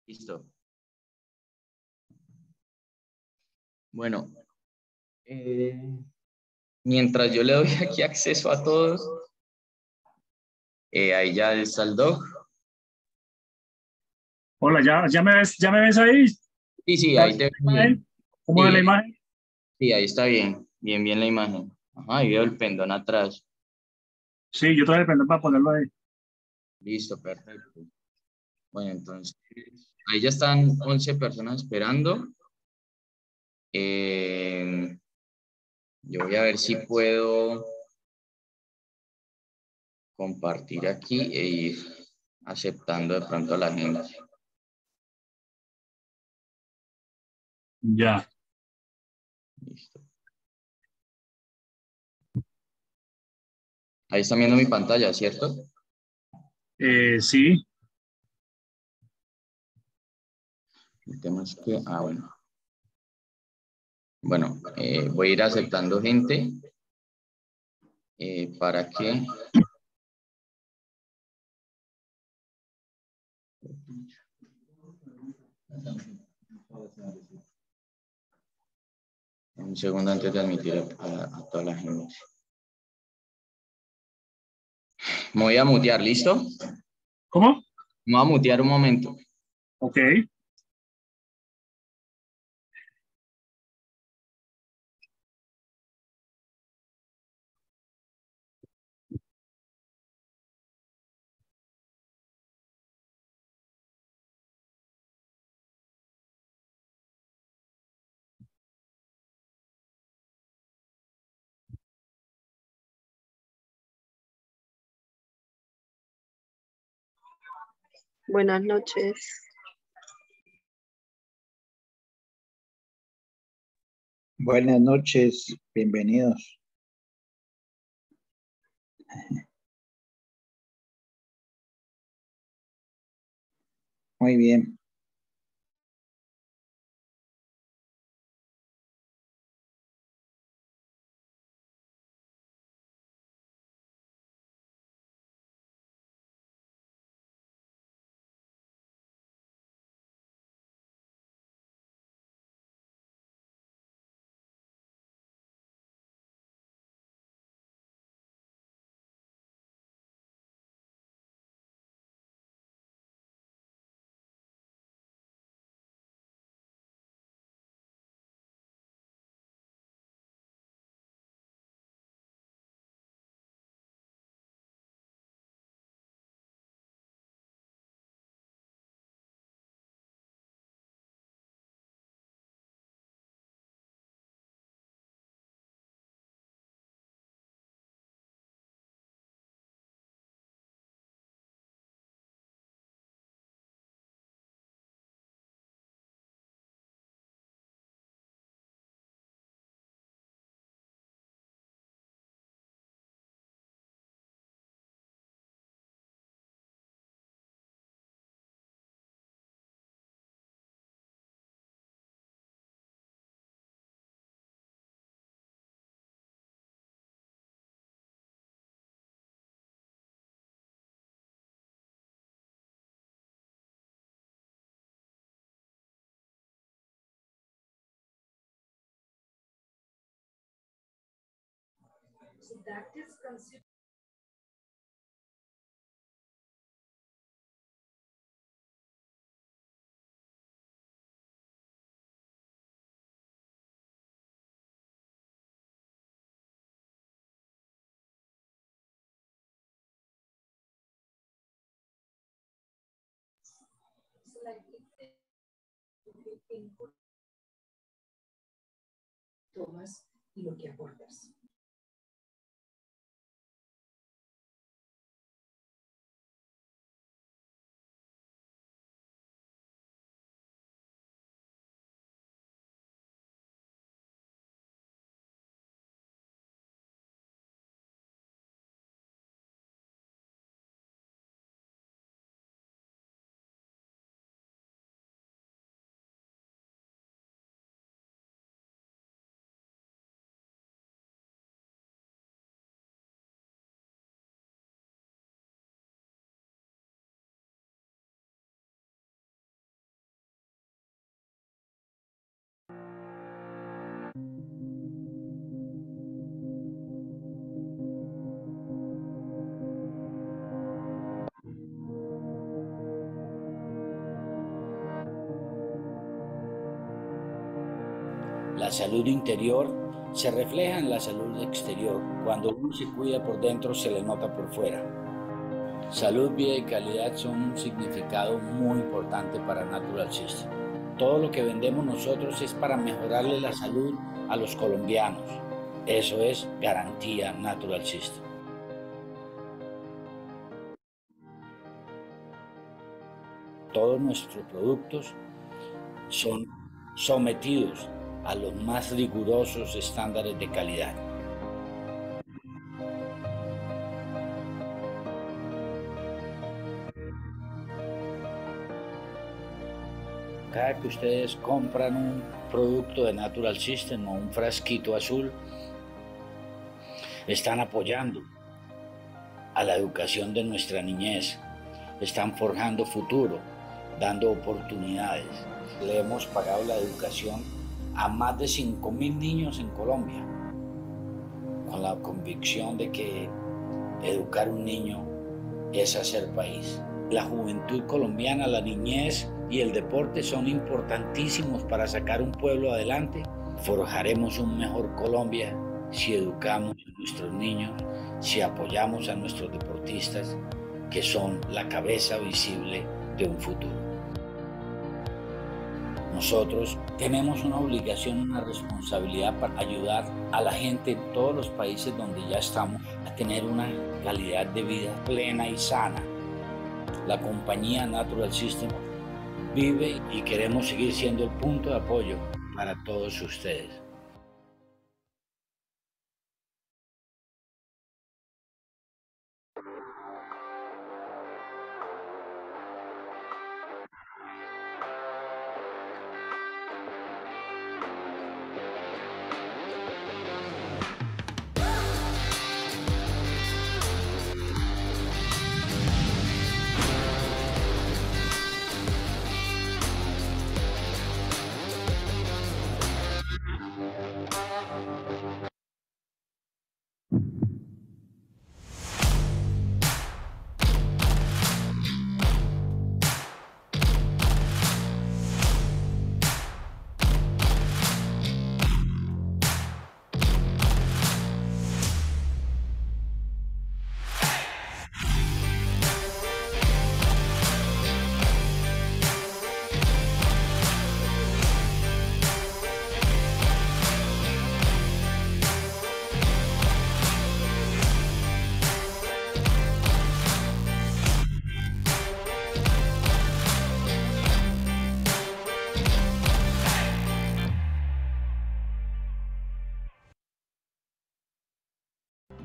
Listo. Bueno, mientras yo le doy aquí acceso a todos, ahí ya está el doc. Hola, ¿ya me ves ahí? Sí, sí, ¿Está ahí bien te la veo bien. imagen? ¿Cómo ve Sí, la imagen? sí, ahí está bien. Bien, bien la imagen. Ajá, y veo el pendón atrás. Sí, yo traje el pendón para ponerlo ahí. Listo, perfecto. Bueno, entonces, ahí ya están 11 personas esperando. Eh, yo voy a ver si puedo compartir aquí e ir aceptando de pronto a la gente. Ya. Listo. Ahí están viendo mi pantalla, ¿cierto? Sí, El tema es que, bueno. Bueno, voy a ir aceptando gente para que... Un segundo antes de admitir a toda la gente. Me voy a mutear, ¿listo? ¿cómo? Me voy a mutear un momento. Ok. Buenas noches. Buenas noches, bienvenidos. Muy bien. Tomas y lo que aportas. salud interior se refleja en la salud exterior. Cuando uno se cuida por dentro, se le nota por fuera. Salud, vida y calidad son un significado muy importante para Natural System. Todo lo que vendemos nosotros es para mejorarle la salud a los colombianos. Eso es garantía Natural System. Todos nuestros productos son sometidos a los más rigurosos estándares de calidad. Cada que ustedes compran un producto de Natural System o un frasquito azul, están apoyando a la educación de nuestra niñez, están forjando futuro, dando oportunidades. Le hemos pagado la educación a más de 5.000 niños en Colombia, con la convicción de que educar un niño es hacer país. La juventud colombiana, la niñez y el deporte son importantísimos para sacar un pueblo adelante. Forjaremos un mejor Colombia si educamos a nuestros niños, si apoyamos a nuestros deportistas, que son la cabeza visible de un futuro. Nosotros tenemos una obligación, una responsabilidad para ayudar a la gente en todos los países donde ya estamos a tener una calidad de vida plena y sana. La compañía Natural System vive y queremos seguir siendo el punto de apoyo para todos ustedes.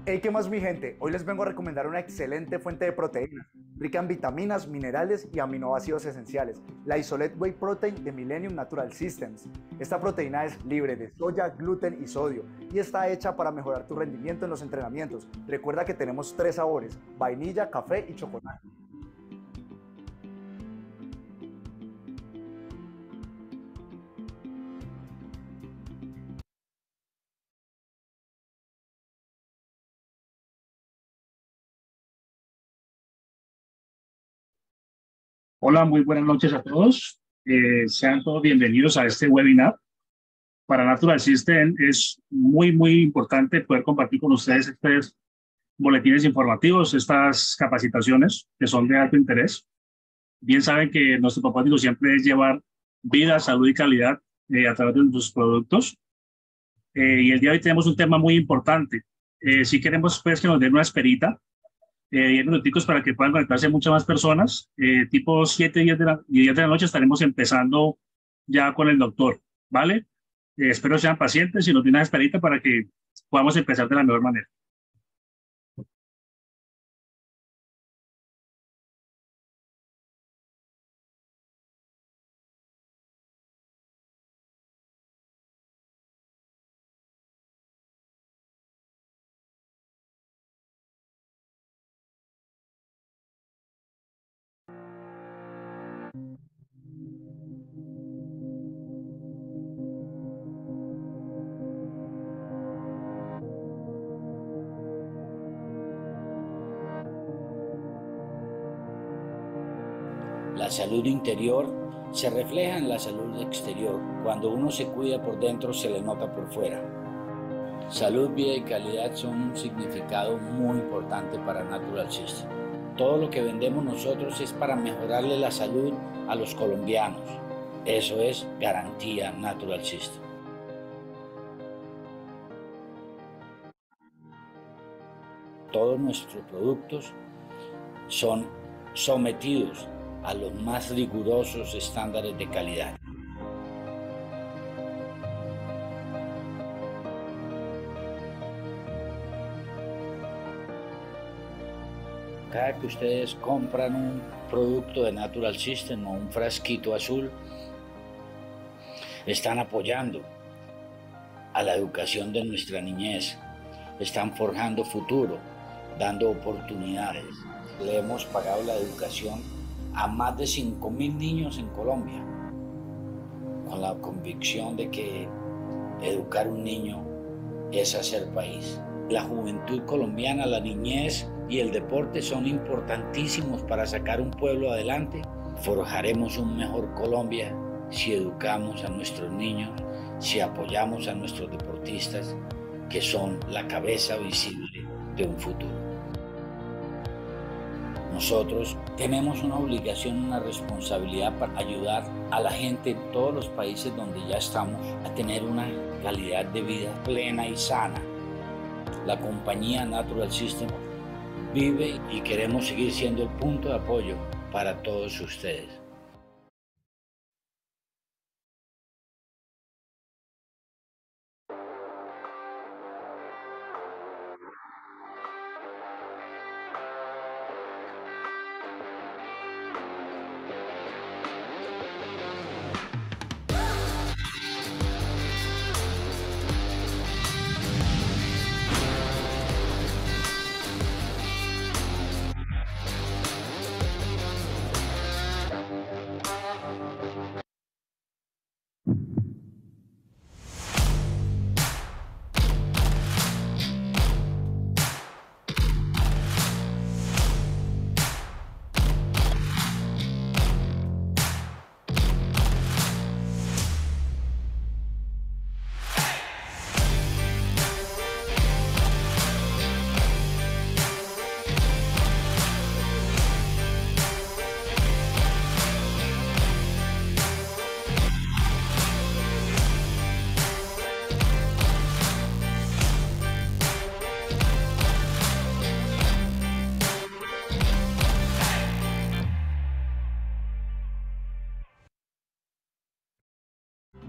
Hey, ¿qué más mi gente? Hoy les vengo a recomendar una excelente fuente de proteínas, rica en vitaminas, minerales y aminoácidos esenciales, la Isolate Whey Protein de Millennium Natural Systems. Esta proteína es libre de soya, gluten y sodio y está hecha para mejorar tu rendimiento en los entrenamientos. Recuerda que tenemos 3 sabores, vainilla, café y chocolate. Hola, muy buenas noches a todos. Sean todos bienvenidos a este webinar. Para Natural System es muy importante poder compartir con ustedes estos boletines informativos, estas capacitaciones que son de alto interés. Bien saben que nuestro propósito siempre es llevar vida, salud y calidad a través de nuestros productos. Y el día de hoy tenemos un tema muy importante. Si queremos pues, que nos den una esperita, 10 minuticos para que puedan conectarse muchas más personas. Tipo 7, 10 de la noche estaremos empezando ya con el doctor, ¿vale? Espero sean pacientes y nos den una esperita para que podamos empezar de la mejor manera. La salud interior se refleja en la salud exterior. Cuando uno se cuida por dentro, se le nota por fuera. Salud, vida y calidad son un significado muy importante para Natural System. Todo lo que vendemos nosotros es para mejorarle la salud a los colombianos. Eso es garantía Natural System. Todos nuestros productos son sometidos a los más rigurosos estándares de calidad. Cada que ustedes compran un producto de Natural System o un frasquito azul, están apoyando a la educación de nuestra niñez, están forjando futuro, dando oportunidades. Le hemos pagado la educación a más de 5.000 niños en Colombia, con la convicción de que educar un niño es hacer país. La juventud colombiana, la niñez y el deporte son importantísimos para sacar un pueblo adelante. Forjaremos un mejor Colombia si educamos a nuestros niños, si apoyamos a nuestros deportistas, que son la cabeza visible de un futuro. Nosotros tenemos una obligación, una responsabilidad para ayudar a la gente en todos los países donde ya estamos a tener una calidad de vida plena y sana. La compañía Natural System vive y queremos seguir siendo el punto de apoyo para todos ustedes.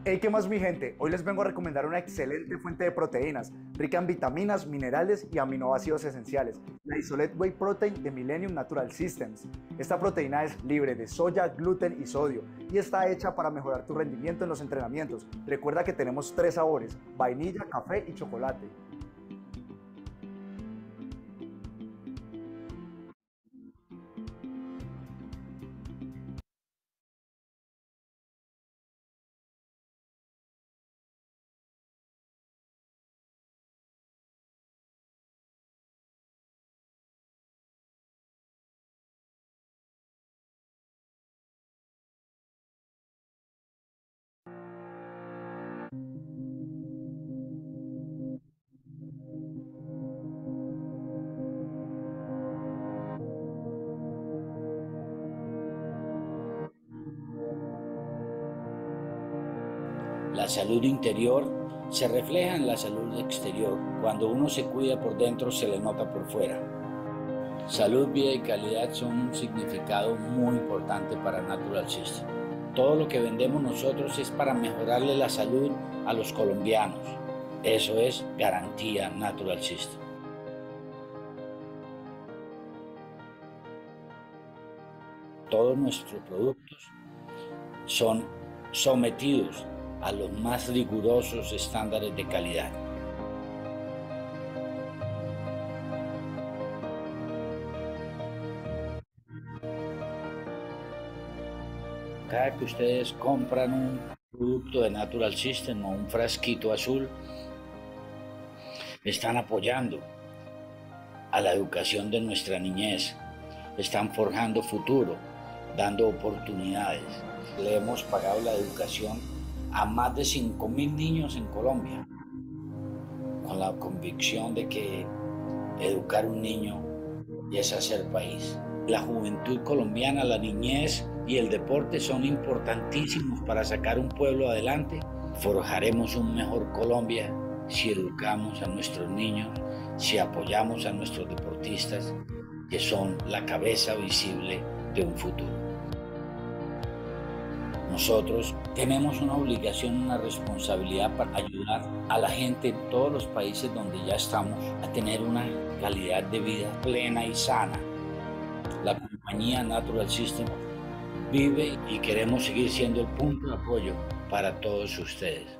Hey, ¿qué más mi gente? Hoy les vengo a recomendar una excelente fuente de proteínas, rica en vitaminas, minerales y aminoácidos esenciales, la Isolate Whey Protein de Millennium Natural Systems. Esta proteína es libre de soya, gluten y sodio y está hecha para mejorar tu rendimiento en los entrenamientos. Recuerda que tenemos 3 sabores, vainilla, café y chocolate. La salud interior se refleja en la salud exterior. Cuando uno se cuida por dentro, se le nota por fuera. Salud, vida y calidad son un significado muy importante para Natural System. Todo lo que vendemos nosotros es para mejorarle la salud a los colombianos. Eso es garantía Natural System. Todos nuestros productos son sometidos a los más rigurosos estándares de calidad. Cada que ustedes compran un producto de Natural System o un frasquito azul, están apoyando a la educación de nuestra niñez, están forjando futuro, dando oportunidades. Le hemos pagado la educación a más de 5.000 niños en Colombia, con la convicción de que educar un niño es hacer país. La juventud colombiana, la niñez y el deporte son importantísimos para sacar un pueblo adelante. Forjaremos un mejor Colombia si educamos a nuestros niños, si apoyamos a nuestros deportistas, que son la cabeza visible de un futuro. Nosotros tenemos una obligación, una responsabilidad para ayudar a la gente en todos los países donde ya estamos a tener una calidad de vida plena y sana. La compañía Natural Systems vive y queremos seguir siendo el punto de apoyo para todos ustedes.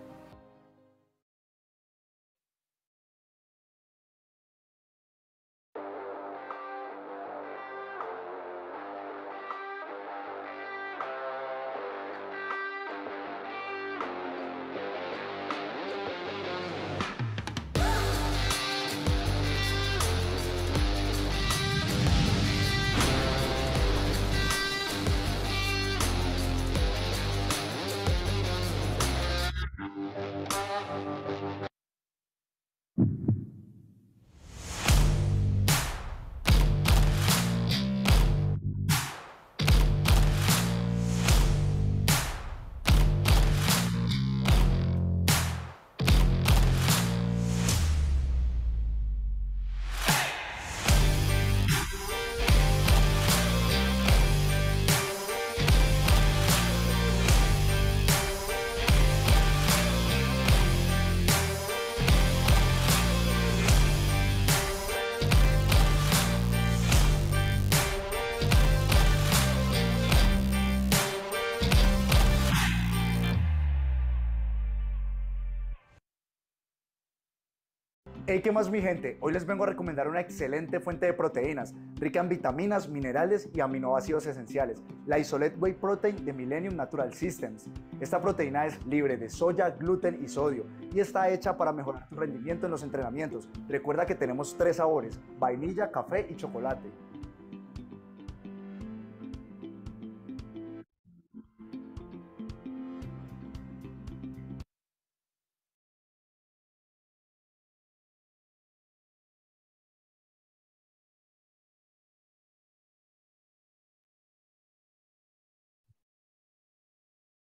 Hey, ¿qué más mi gente? Hoy les vengo a recomendar una excelente fuente de proteínas, rica en vitaminas, minerales y aminoácidos esenciales, la Isolate Whey Protein de Millennium Natural Systems. Esta proteína es libre de soya, gluten y sodio y está hecha para mejorar tu rendimiento en los entrenamientos. Recuerda que tenemos 3 sabores, vainilla, café y chocolate.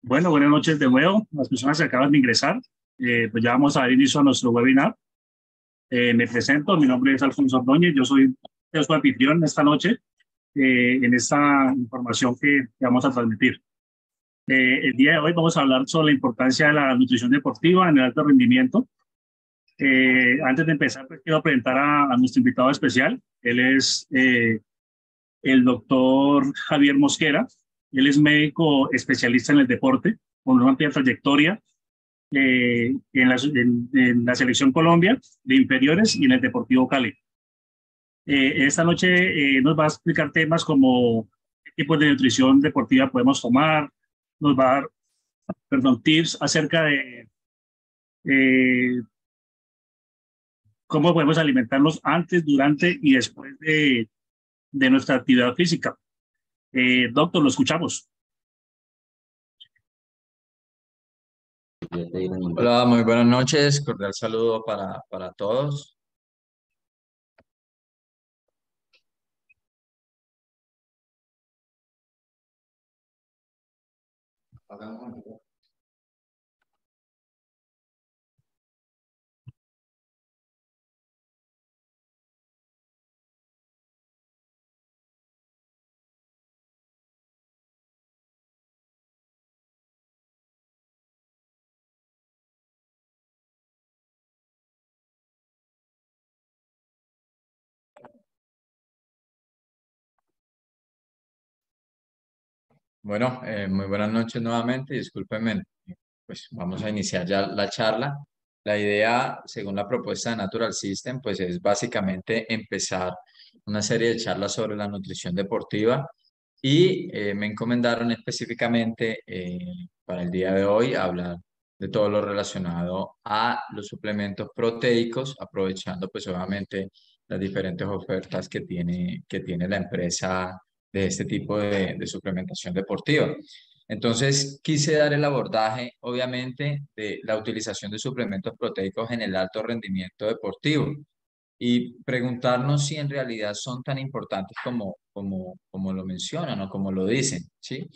Bueno, buenas noches de nuevo. Las personas que acaban de ingresar, pues ya vamos a dar inicio a nuestro webinar. Me presento, mi nombre es Alfonso Ordóñez, yo soy su anfitrión esta noche en esta información que vamos a transmitir. El día de hoy vamos a hablar sobre la importancia de la nutrición deportiva en el alto rendimiento. Antes de empezar, pues, quiero presentar a nuestro invitado especial. Él es el doctor Javier Mosquera. Él es médico especialista en el deporte, con una amplia trayectoria en la Selección Colombia de inferiores y en el Deportivo Cali. Esta noche nos va a explicar temas como qué tipos de nutrición deportiva podemos tomar, nos va a dar, tips acerca de cómo podemos alimentarnos antes, durante y después de nuestra actividad física. Doctor, lo escuchamos. Hola, muy buenas noches. Cordial saludo para todos. Bueno, muy buenas noches nuevamente. Discúlpenme, pues vamos a iniciar ya la charla. La idea, según la propuesta de Natural System, pues es básicamente empezar una serie de charlas sobre la nutrición deportiva y me encomendaron específicamente para el día de hoy hablar de todo lo relacionado a los suplementos proteicos, aprovechando pues obviamente las diferentes ofertas que tiene la empresa de este tipo de suplementación deportiva. Entonces, quise dar el abordaje, obviamente, de la utilización de suplementos proteicos en el alto rendimiento deportivo y preguntarnos si en realidad son tan importantes como lo mencionan o como lo dicen, ¿sí?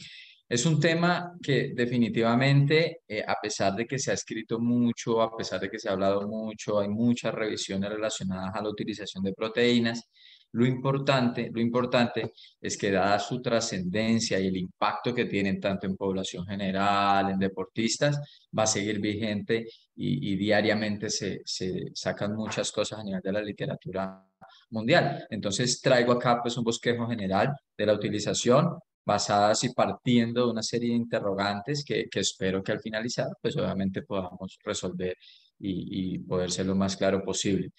Es un tema que definitivamente, a pesar de que se ha escrito mucho, a pesar de que se ha hablado mucho, hay muchas revisiones relacionadas a la utilización de proteínas. Lo importante es que dada su trascendencia y el impacto que tienen tanto en población general, en deportistas, va a seguir vigente y diariamente se sacan muchas cosas a nivel de la literatura mundial. Entonces traigo acá pues un bosquejo general de la utilización basadas y partiendo de una serie de interrogantes que espero que al finalizar pues obviamente podamos resolver y poder ser lo más claro posible.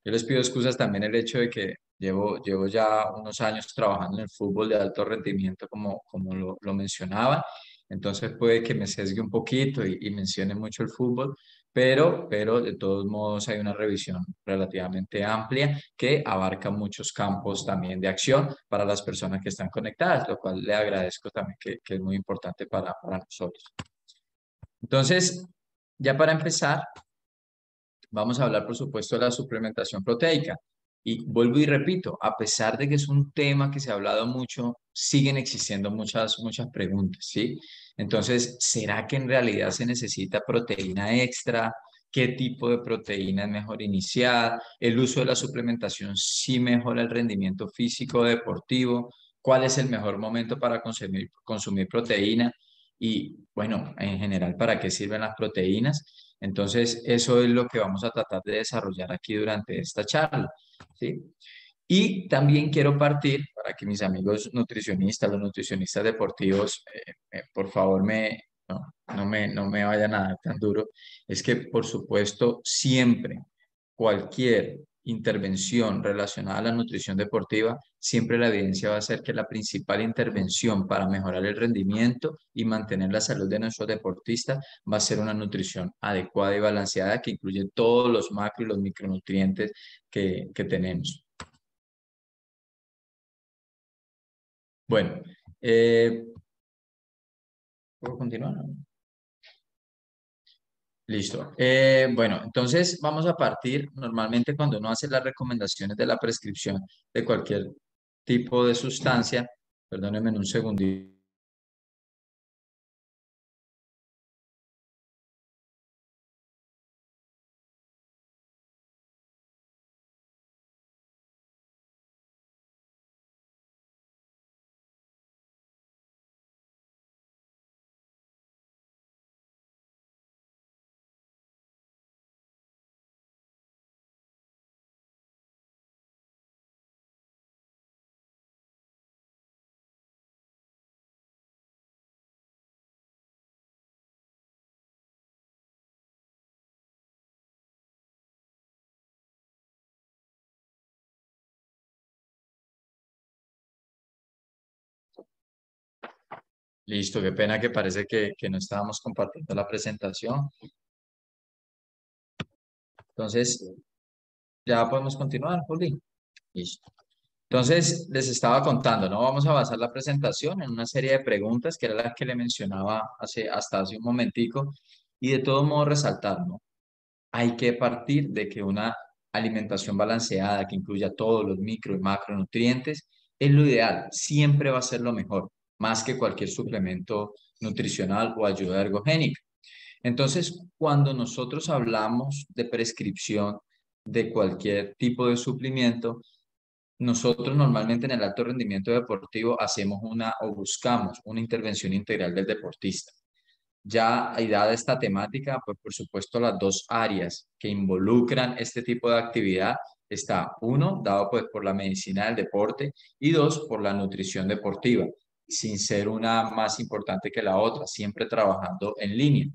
Yo les pido excusas también el hecho de que llevo ya unos años trabajando en el fútbol de alto rendimiento como lo mencionaba, entonces puede que me sesgue un poquito y mencione mucho el fútbol, pero de todos modos hay una revisión relativamente amplia que abarca muchos campos también de acción para las personas que están conectadas, lo cual le agradezco también que es muy importante para nosotros. Entonces, ya para empezar, vamos a hablar, por supuesto, de la suplementación proteica. Y vuelvo y repito, a pesar de que es un tema que se ha hablado mucho, siguen existiendo muchas preguntas, ¿sí? Entonces, ¿será que en realidad se necesita proteína extra? ¿Qué tipo de proteína es mejor iniciar? ¿El uso de la suplementación sí mejora el rendimiento físico deportivo? ¿Cuál es el mejor momento para consumir proteína? Y bueno, en general, ¿para qué sirven las proteínas? Entonces, eso es lo que vamos a tratar de desarrollar aquí durante esta charla, ¿sí? Y también quiero partir, para que mis amigos nutricionistas, los nutricionistas deportivos, por favor, no me vayan a dar tan duro, es que, por supuesto, siempre, cualquier intervención relacionada a la nutrición deportiva, siempre la evidencia va a ser que la principal intervención para mejorar el rendimiento y mantener la salud de nuestros deportistas va a ser una nutrición adecuada y balanceada que incluye todos los macro y los micronutrientes que tenemos. Bueno, ¿puedo continuar? Listo. Bueno, entonces vamos a partir, normalmente cuando uno hace las recomendaciones de la prescripción de cualquier tipo de sustancia, perdónenme un segundito. Listo, qué pena que parece que no estábamos compartiendo la presentación. Entonces, ya podemos continuar, Juli. Listo. Entonces, les estaba contando, ¿no? Vamos a basar la presentación en una serie de preguntas que era la que le mencionaba hasta hace un momentico y de todo modo resaltar, ¿no? Hay que partir de que una alimentación balanceada que incluya todos los micro y macronutrientes es lo ideal, siempre va a ser lo mejor, más que cualquier suplemento nutricional o ayuda ergogénica. Entonces, cuando nosotros hablamos de prescripción de cualquier tipo de suplimiento, nosotros normalmente en el alto rendimiento deportivo hacemos o buscamos una intervención integral del deportista. Ya dada esta temática, pues por supuesto las dos áreas que involucran este tipo de actividad está uno, dado pues por la medicina del deporte y dos, por la nutrición deportiva, sin ser una más importante que la otra, siempre trabajando en línea.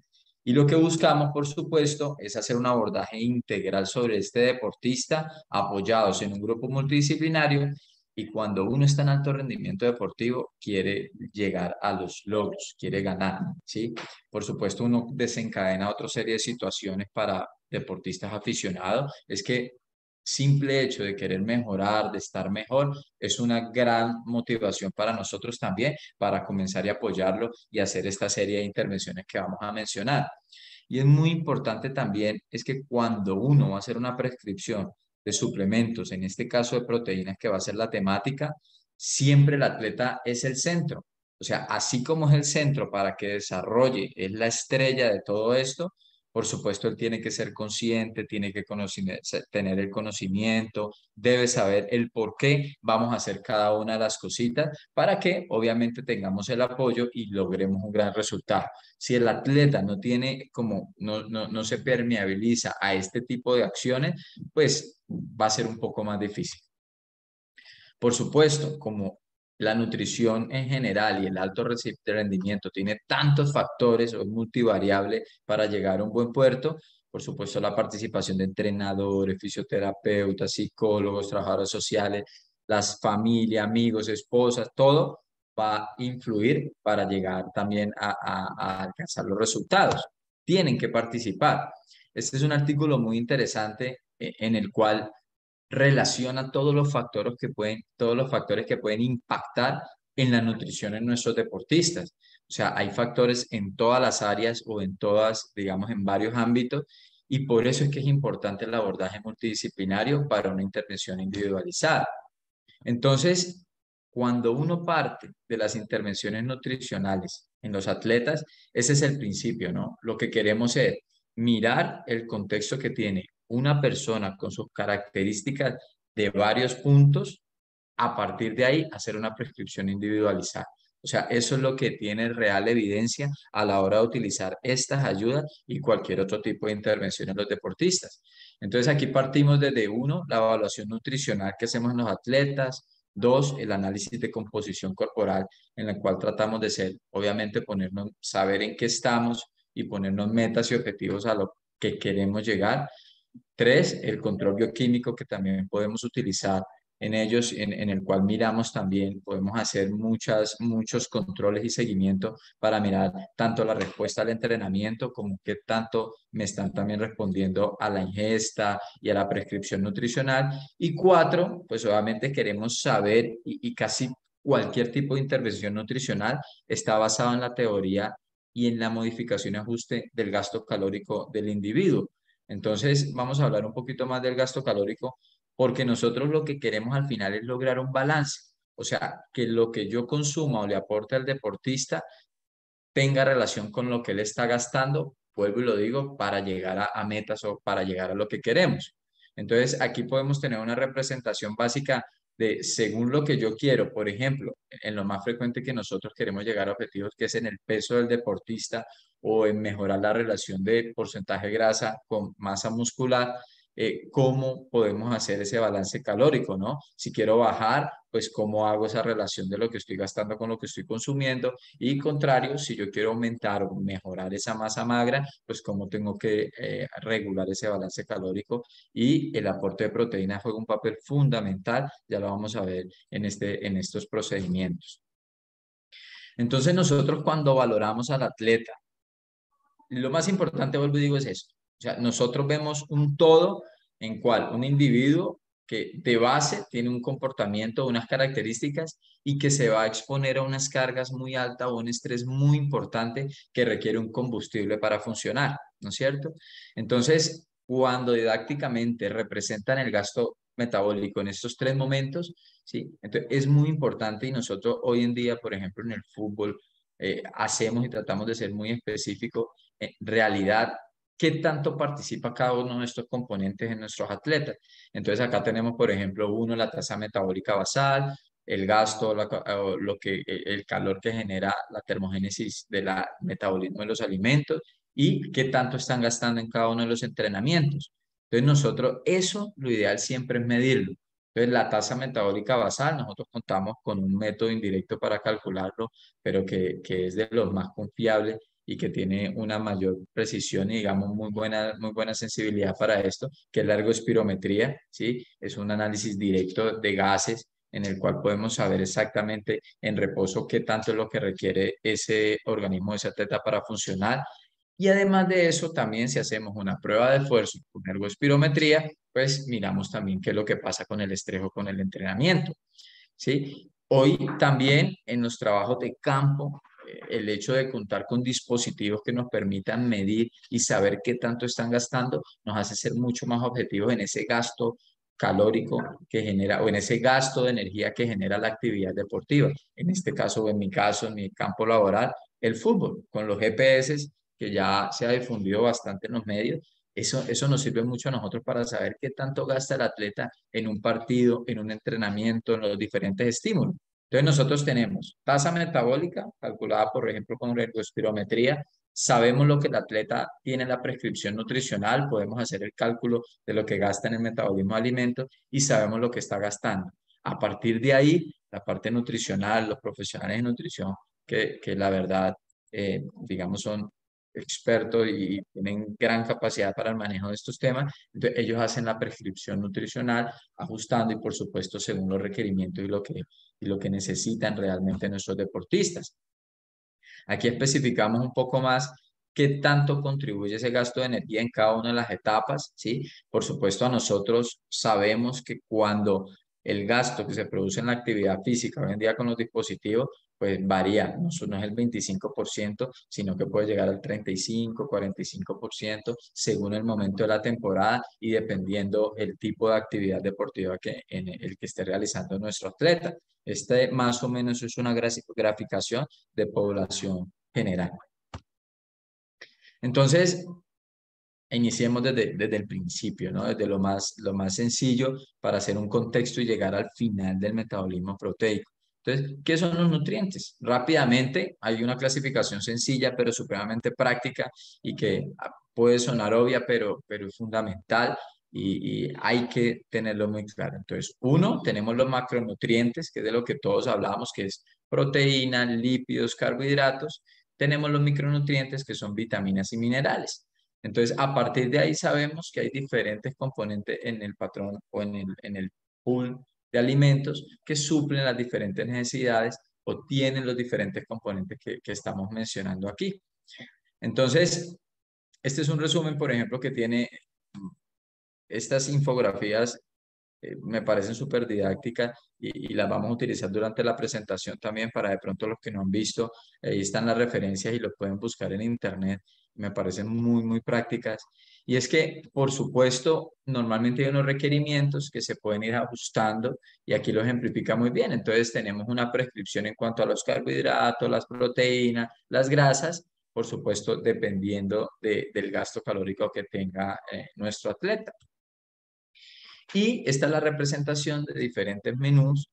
Y lo que buscamos, por supuesto, es hacer un abordaje integral sobre este deportista, apoyados en un grupo multidisciplinario y cuando uno está en alto rendimiento deportivo, quiere llegar a los logros, quiere ganar, ¿sí? Por supuesto, uno desencadena otra serie de situaciones para deportistas aficionados. Es que simple hecho de querer mejorar, de estar mejor, es una gran motivación para nosotros también, para comenzar y apoyarlo y hacer esta serie de intervenciones que vamos a mencionar. Y es muy importante también, es que cuando uno va a hacer una prescripción de suplementos, en este caso de proteínas, que va a ser la temática, siempre el atleta es el centro. O sea, así como es el centro para que desarrolle, es la estrella de todo esto, por supuesto, él tiene que ser consciente, tiene que tener el conocimiento, debe saber el por qué vamos a hacer cada una de las cositas para que obviamente tengamos el apoyo y logremos un gran resultado. Si el atleta no tiene como, no se permeabiliza a este tipo de acciones, pues va a ser un poco más difícil. Por supuesto, como la nutrición en general y el alto rendimiento tiene tantos factores o es multivariable para llegar a un buen puerto, por supuesto la participación de entrenadores, fisioterapeutas, psicólogos, trabajadores sociales, las familias, amigos, esposas, todo va a influir para llegar también a alcanzar los resultados. Tienen que participar. Este es un artículo muy interesante en el cual relaciona todos los factores que pueden impactar en la nutrición en nuestros deportistas. O sea, hay factores en todas las áreas o en todas, digamos, en varios ámbitos, y por eso es que es importante el abordaje multidisciplinario para una intervención individualizada. Entonces, cuando uno parte de las intervenciones nutricionales en los atletas, ese es el principio, ¿no? Lo que queremos es mirar el contexto que tiene una persona con sus características de varios puntos, a partir de ahí hacer una prescripción individualizada. O sea, eso es lo que tiene real evidencia a la hora de utilizar estas ayudas y cualquier otro tipo de intervención en los deportistas. Entonces, aquí partimos desde uno, la evaluación nutricional que hacemos en los atletas. Dos, el análisis de composición corporal, en el cual tratamos de ser, obviamente, saber en qué estamos y ponernos metas y objetivos a lo que queremos llegar. Tres, el control bioquímico que también podemos utilizar en ellos, en el cual miramos también, podemos hacer muchos controles y seguimiento para mirar tanto la respuesta al entrenamiento como qué tanto me están también respondiendo a la ingesta y a la prescripción nutricional. Y cuatro, pues obviamente queremos saber y casi cualquier tipo de intervención nutricional está basado en la teoría y en la modificación y ajuste del gasto calórico del individuo. Entonces, vamos a hablar un poquito más del gasto calórico porque nosotros lo que queremos al final es lograr un balance. O sea, que lo que yo consuma o le aporte al deportista tenga relación con lo que él está gastando, vuelvo y lo digo, para llegar a metas o para llegar a lo que queremos. Entonces, aquí podemos tener una representación básica de según lo que yo quiero. Por ejemplo, en lo más frecuente que nosotros queremos llegar a objetivos, que es en el peso del deportista o en mejorar la relación de porcentaje de grasa con masa muscular, cómo podemos hacer ese balance calórico, ¿no? Si quiero bajar, pues cómo hago esa relación de lo que estoy gastando con lo que estoy consumiendo, y contrario, si yo quiero aumentar o mejorar esa masa magra, pues cómo tengo que regular ese balance calórico, y el aporte de proteína juega un papel fundamental, ya lo vamos a ver en estos procedimientos. Entonces nosotros cuando valoramos al atleta, lo más importante, vuelvo y digo, es esto. O sea, nosotros vemos un todo en cual un individuo que de base tiene un comportamiento, unas características y que se va a exponer a unas cargas muy altas o un estrés muy importante que requiere un combustible para funcionar, ¿no es cierto? Entonces, cuando didácticamente representan el gasto metabólico en estos tres momentos, ¿sí? Entonces, es muy importante y nosotros hoy en día, por ejemplo, en el fútbol, hacemos y tratamos de ser muy específicos en realidad qué tanto participa cada uno de estos componentes en nuestros atletas. Entonces acá tenemos, por ejemplo, uno, la tasa metabólica basal, el gasto, el calor que genera la termogénesis del metabolismo de los alimentos y qué tanto están gastando en cada uno de los entrenamientos. Entonces nosotros, eso lo ideal siempre es medirlo. Entonces la tasa metabólica basal, nosotros contamos con un método indirecto para calcularlo, pero que es de los más confiables y que tiene una mayor precisión y, digamos, muy buena sensibilidad para esto, que es la ergospirometría, ¿sí? Es un análisis directo de gases en el cual podemos saber exactamente en reposo qué tanto es lo que requiere ese organismo, ese atleta para funcionar. Y además de eso, también si hacemos una prueba de esfuerzo con ergoespirometría, pues miramos también qué es lo que pasa con el estrés o con el entrenamiento, ¿sí? Hoy también en los trabajos de campo, el hecho de contar con dispositivos que nos permitan medir y saber qué tanto están gastando, nos hace ser mucho más objetivos en ese gasto calórico que genera, o en ese gasto de energía que genera la actividad deportiva. En este caso, o en mi caso, en mi campo laboral, el fútbol, con los GPS que ya se ha difundido bastante en los medios. Eso nos sirve mucho a nosotros para saber qué tanto gasta el atleta en un partido, en un entrenamiento, en los diferentes estímulos. Entonces nosotros tenemos tasa metabólica calculada, por ejemplo, con ergospirometría. Sabemos lo que el atleta tiene en la prescripción nutricional, podemos hacer el cálculo de lo que gasta en el metabolismo de alimentos y sabemos lo que está gastando. A partir de ahí, la parte nutricional, los profesionales de nutrición, que la verdad, digamos, son expertos y tienen gran capacidad para el manejo de estos temas. Entonces, ellos hacen la prescripción nutricional, ajustando y por supuesto según los requerimientos y lo que necesitan realmente nuestros deportistas. Aquí especificamos un poco más qué tanto contribuye ese gasto de energía en cada una de las etapas, ¿sí? Por supuesto, a nosotros sabemos que cuando el gasto que se produce en la actividad física hoy en día con los dispositivos, pues varía, no es el 25%, sino que puede llegar al 35, 45%, según el momento de la temporada y dependiendo el tipo de actividad deportiva en el que esté realizando nuestro atleta. Este más o menos es una graficación de población general. Entonces, iniciemos desde el principio, ¿no? Desde lo más sencillo para hacer un contexto y llegar al final del metabolismo proteico. Entonces, ¿qué son los nutrientes? Rápidamente, hay una clasificación sencilla, pero supremamente práctica y que puede sonar obvia, pero es fundamental y hay que tenerlo muy claro. Entonces, uno, tenemos los macronutrientes, que es de lo que todos hablamos, que es proteína, lípidos, carbohidratos. Tenemos los micronutrientes, que son vitaminas y minerales. Entonces, a partir de ahí sabemos que hay diferentes componentes en el patrón o en el pool de alimentos que suplen las diferentes necesidades o tienen los diferentes componentes que estamos mencionando aquí. Entonces, este es un resumen, por ejemplo, que tiene estas infografías, me parecen súper didácticas y las vamos a utilizar durante la presentación también para de pronto los que no han visto, ahí están las referencias y lo pueden buscar en internet, me parecen muy prácticas. Y es que, por supuesto, normalmente hay unos requerimientos que se pueden ir ajustando y aquí lo ejemplifica muy bien. Entonces tenemos una prescripción en cuanto a los carbohidratos, las proteínas, las grasas, por supuesto, dependiendo del gasto calórico que tenga nuestro atleta. Y esta es la representación de diferentes menús.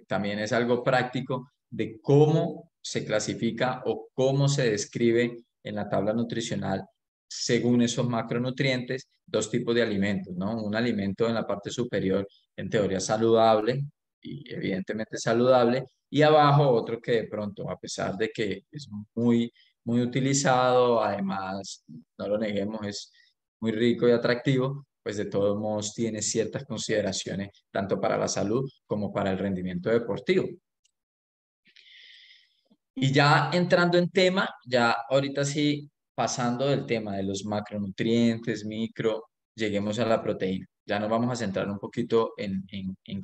También es algo práctico de cómo se clasifica o cómo se describe en la tabla nutricional según esos macronutrientes, dos tipos de alimentos, ¿no? Un alimento en la parte superior, en teoría saludable y evidentemente saludable, y abajo otro que de pronto, a pesar de que es muy utilizado, además, no lo neguemos, es muy rico y atractivo, pues de todos modos tiene ciertas consideraciones tanto para la salud como para el rendimiento deportivo. Y ya entrando en tema, ya ahorita sí, pasando del tema de los macronutrientes, micro, lleguemos a la proteína. Ya nos vamos a centrar un poquito en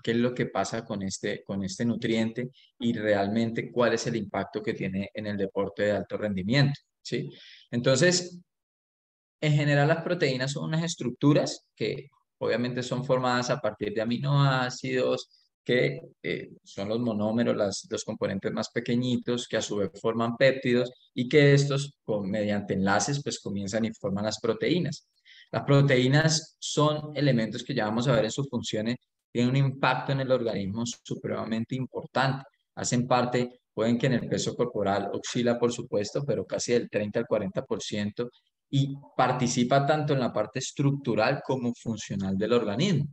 qué es lo que pasa con este nutriente y realmente cuál es el impacto que tiene en el deporte de alto rendimiento, ¿sí? Entonces, en general, las proteínas son unas estructuras que obviamente son formadas a partir de aminoácidos, que son los monómeros, los componentes más pequeñitos, que a su vez forman péptidos y que estos, mediante enlaces, pues comienzan y forman las proteínas. Las proteínas son elementos que ya vamos a ver en sus funciones, tienen un impacto en el organismo supremamente importante. Hacen parte, pueden que en el peso corporal oscila, por supuesto, pero casi del 30 al 40%, y participa tanto en la parte estructural como funcional del organismo.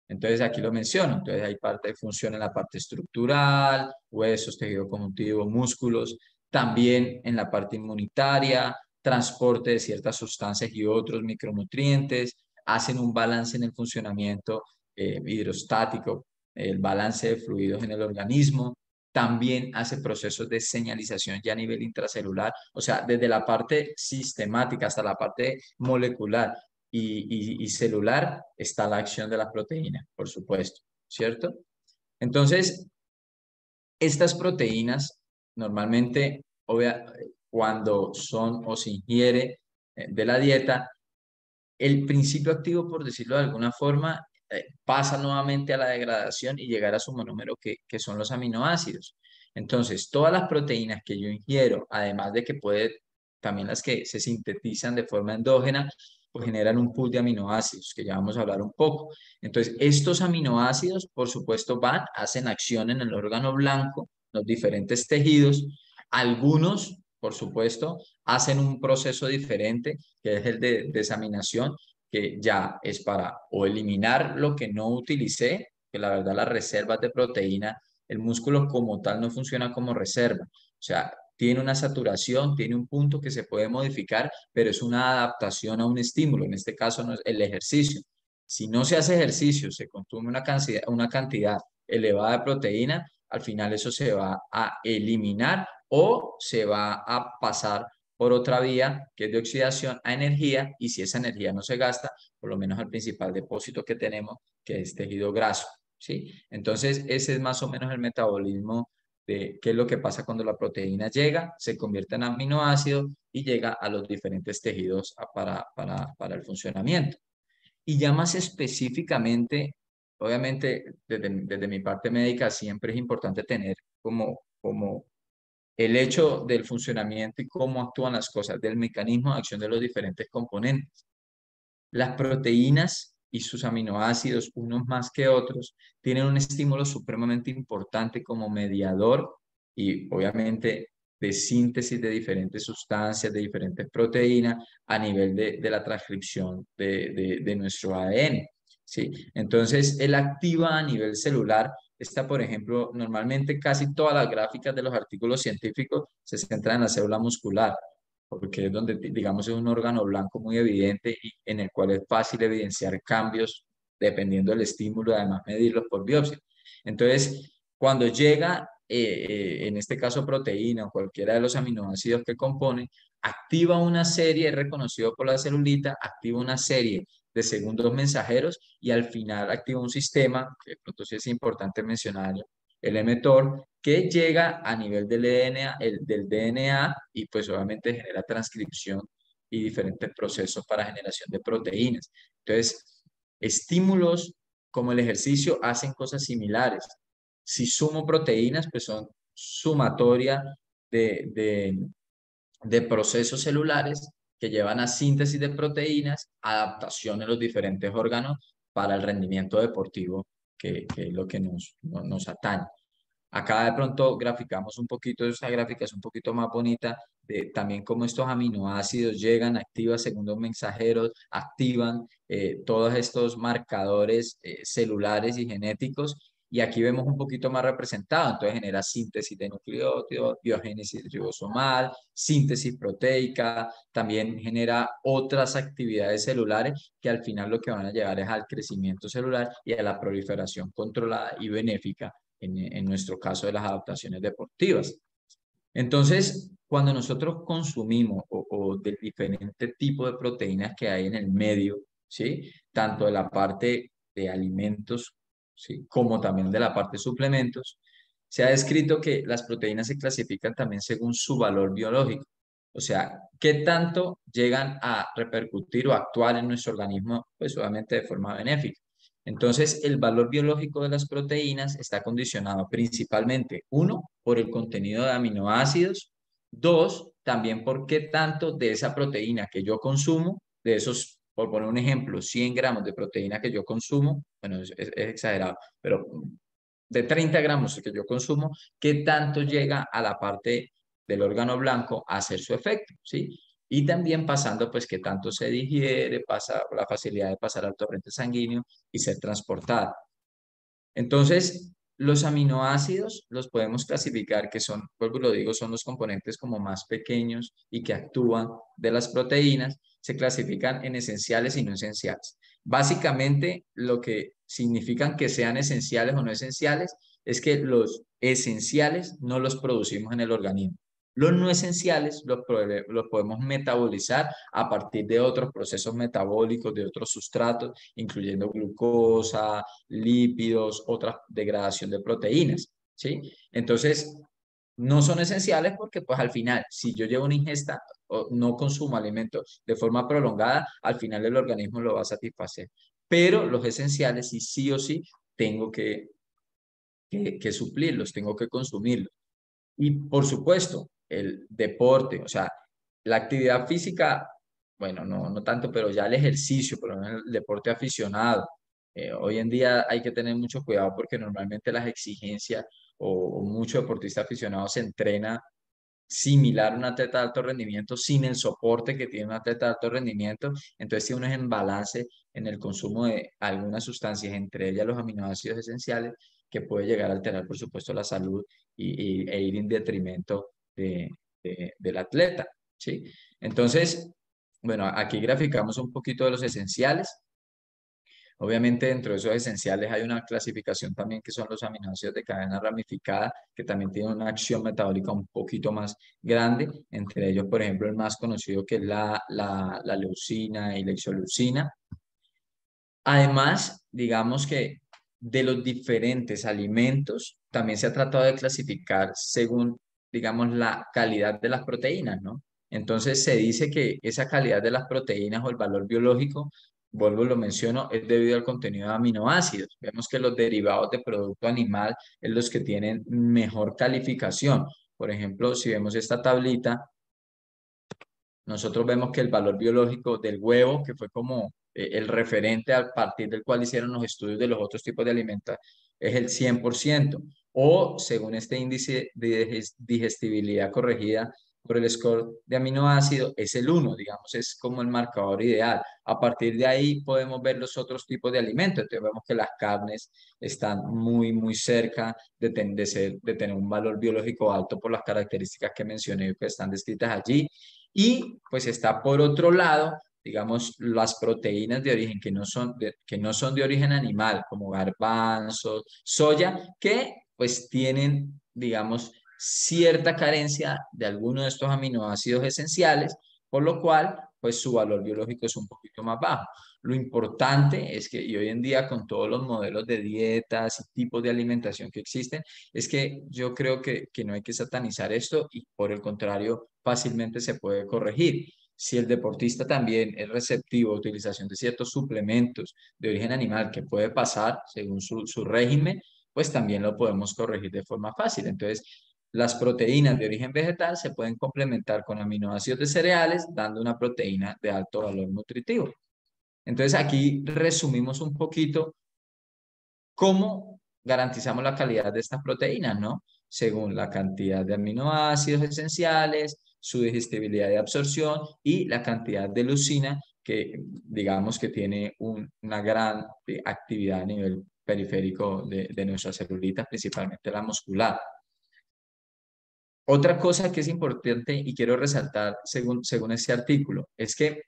Entonces aquí lo menciono, entonces hay parte de función en la parte estructural, huesos, tejido conjuntivo, músculos, también en la parte inmunitaria, transporte de ciertas sustancias y otros micronutrientes, hacen un balance en el funcionamiento hidrostático, el balance de fluidos en el organismo, también hace procesos de señalización ya a nivel intracelular, o sea, desde la parte sistemática hasta la parte molecular y celular está la acción de las proteínas, por supuesto, ¿cierto? Entonces, estas proteínas normalmente, cuando son o se ingiere de la dieta, el principio activo, por decirlo de alguna forma, pasa nuevamente a la degradación y llegar a su monómero que son los aminoácidos. Entonces, todas las proteínas que yo ingiero, además de que también las que se sintetizan de forma endógena, pues generan un pool de aminoácidos, que ya vamos a hablar un poco. Entonces, estos aminoácidos, por supuesto, hacen acción en el órgano blanco, los diferentes tejidos. Algunos, por supuesto, hacen un proceso diferente, que es el de desaminación, que ya es para o eliminar lo que no utilicé, que la verdad las reservas de proteína, el músculo como tal no funciona como reserva. O sea, tiene una saturación, tiene un punto que se puede modificar, pero es una adaptación a un estímulo, en este caso no es el ejercicio. Si no se hace ejercicio, se consume una cantidad elevada de proteína, al final eso se va a eliminar o se va a pasar por otra vía que es de oxidación a energía, y si esa energía no se gasta, por lo menos al principal depósito que tenemos, que es tejido graso, ¿sí? Entonces, ese es más o menos el metabolismo de qué es lo que pasa cuando la proteína llega, se convierte en aminoácido y llega a los diferentes tejidos para el funcionamiento. Y ya más específicamente, obviamente, desde mi parte médica siempre es importante tener como el hecho del funcionamiento y cómo actúan las cosas, del mecanismo de acción de los diferentes componentes. Las proteínas y sus aminoácidos, unos más que otros, tienen un estímulo supremamente importante como mediador y obviamente de síntesis de diferentes sustancias, de diferentes proteínas a nivel de la transcripción de nuestro ADN. ¿Sí? Entonces, él activa a nivel celular. Por ejemplo, normalmente casi todas las gráficas de los artículos científicos se centran en la célula muscular, porque es donde, digamos, es un órgano blanco muy evidente y en el cual es fácil evidenciar cambios dependiendo del estímulo y además medirlos por biopsia. Entonces, cuando llega, en este caso proteína o cualquiera de los aminoácidos que compone, activa una serie, es reconocido por la celulita, activa una serie de segundos mensajeros y al final activa un sistema, que de pronto sí es importante mencionar, el mTOR, que llega a nivel del DNA y pues obviamente genera transcripción y diferentes procesos para generación de proteínas. Entonces, estímulos como el ejercicio hacen cosas similares. Si sumo proteínas, pues son sumatoria de procesos celulares que llevan a síntesis de proteínas, adaptación en los diferentes órganos para el rendimiento deportivo, que es lo que nos atañe. Acá de pronto graficamos un poquito, esa gráfica es un poquito más bonita, de también cómo estos aminoácidos llegan, activan segundos mensajeros, activan todos estos marcadores celulares y genéticos, y aquí vemos un poquito más representado. Entonces genera síntesis de nucleótidos, biogénesis ribosomal, síntesis proteica, también genera otras actividades celulares que al final lo que van a llevar es al crecimiento celular y a la proliferación controlada y benéfica en nuestro caso de las adaptaciones deportivas. Entonces, cuando nosotros consumimos o del diferente tipo de proteínas que hay en el medio, ¿sí? Tanto de la parte de alimentos, ¿sí? Como también de la parte de suplementos, se ha descrito que las proteínas se clasifican también según su valor biológico. O sea, qué tanto llegan a repercutir o actuar en nuestro organismo, pues obviamente de forma benéfica. Entonces, el valor biológico de las proteínas está condicionado principalmente, uno, por el contenido de aminoácidos, dos, también por qué tanto de esa proteína que yo consumo, de esos, por poner un ejemplo, 100 gramos de proteína que yo consumo, bueno, es exagerado, pero de 30 gramos que yo consumo, qué tanto llega a la parte del órgano blanco a hacer su efecto, ¿sí? Y también pasando, pues, qué tanto se digiere, pasa la facilidad de pasar al torrente sanguíneo y ser transportada. Entonces, los aminoácidos los podemos clasificar, que son, vuelvo y lo digo, son los componentes como más pequeños y que actúan de las proteínas, se clasifican en esenciales y no esenciales. Básicamente, lo que significan que sean esenciales o no esenciales es que los esenciales no los producimos en el organismo. Los no esenciales los podemos metabolizar a partir de otros procesos metabólicos, de otros sustratos, incluyendo glucosa, lípidos, otra degradación de proteínas, ¿sí? Entonces, no son esenciales porque pues al final, si yo llevo una ingesta o no consumo alimentos de forma prolongada, al final el organismo lo va a satisfacer. Pero los esenciales sí o sí tengo que suplirlos, tengo que consumirlos. Y por supuesto, el deporte, o sea, la actividad física, bueno, no tanto, pero ya el ejercicio, por lo menos el deporte aficionado. Hoy en día hay que tener mucho cuidado porque normalmente las exigencias o mucho deportista aficionado se entrena similar a un atleta de alto rendimiento sin el soporte que tiene un atleta de alto rendimiento. Entonces, si uno es en balance en el consumo de algunas sustancias, entre ellas los aminoácidos esenciales, que puede llegar a alterar, por supuesto, la salud e ir en detrimento del atleta, ¿sí? Entonces, bueno, aquí graficamos un poquito de los esenciales. Obviamente dentro de esos esenciales hay una clasificación también que son los aminoácidos de cadena ramificada, que también tienen una acción metabólica un poquito más grande, entre ellos, por ejemplo, el más conocido que es la leucina y la isoleucina. Además, digamos que de los diferentes alimentos también se ha tratado de clasificar según, digamos, la calidad de las proteínas, ¿no? Entonces se dice que esa calidad de las proteínas o el valor biológico, vuelvo y lo menciono, es debido al contenido de aminoácidos. Vemos que los derivados de producto animal es los que tienen mejor calificación. Por ejemplo, si vemos esta tablita, nosotros vemos que el valor biológico del huevo, que fue como el referente a partir del cual hicieron los estudios de los otros tipos de alimentos, es el 100%. O según este índice de digestibilidad corregida por el score de aminoácido, es el 1, digamos, es como el marcador ideal. A partir de ahí podemos ver los otros tipos de alimentos. Entonces vemos que las carnes están muy cerca de tener un valor biológico alto por las características que mencioné que están descritas allí. Y pues está por otro lado, digamos, las proteínas de origen que no son de origen animal, como garbanzos, soya, que pues tienen, digamos, cierta carencia de alguno de estos aminoácidos esenciales, por lo cual pues su valor biológico es un poquito más bajo. Lo importante es que, y hoy en día con todos los modelos de dietas y tipos de alimentación que existen, es que yo creo que no hay que satanizar esto y por el contrario, fácilmente se puede corregir. Si el deportista también es receptivo a utilización de ciertos suplementos de origen animal que puede pasar según su régimen, pues también lo podemos corregir de forma fácil. Entonces, las proteínas de origen vegetal se pueden complementar con aminoácidos de cereales, dando una proteína de alto valor nutritivo. Entonces, aquí resumimos un poquito cómo garantizamos la calidad de estas proteínas, ¿no? Según la cantidad de aminoácidos esenciales, su digestibilidad y absorción y la cantidad de leucina que digamos que tiene una gran actividad a nivel periférico de nuestras celulitas, principalmente la muscular. Otra cosa que es importante y quiero resaltar según este artículo es que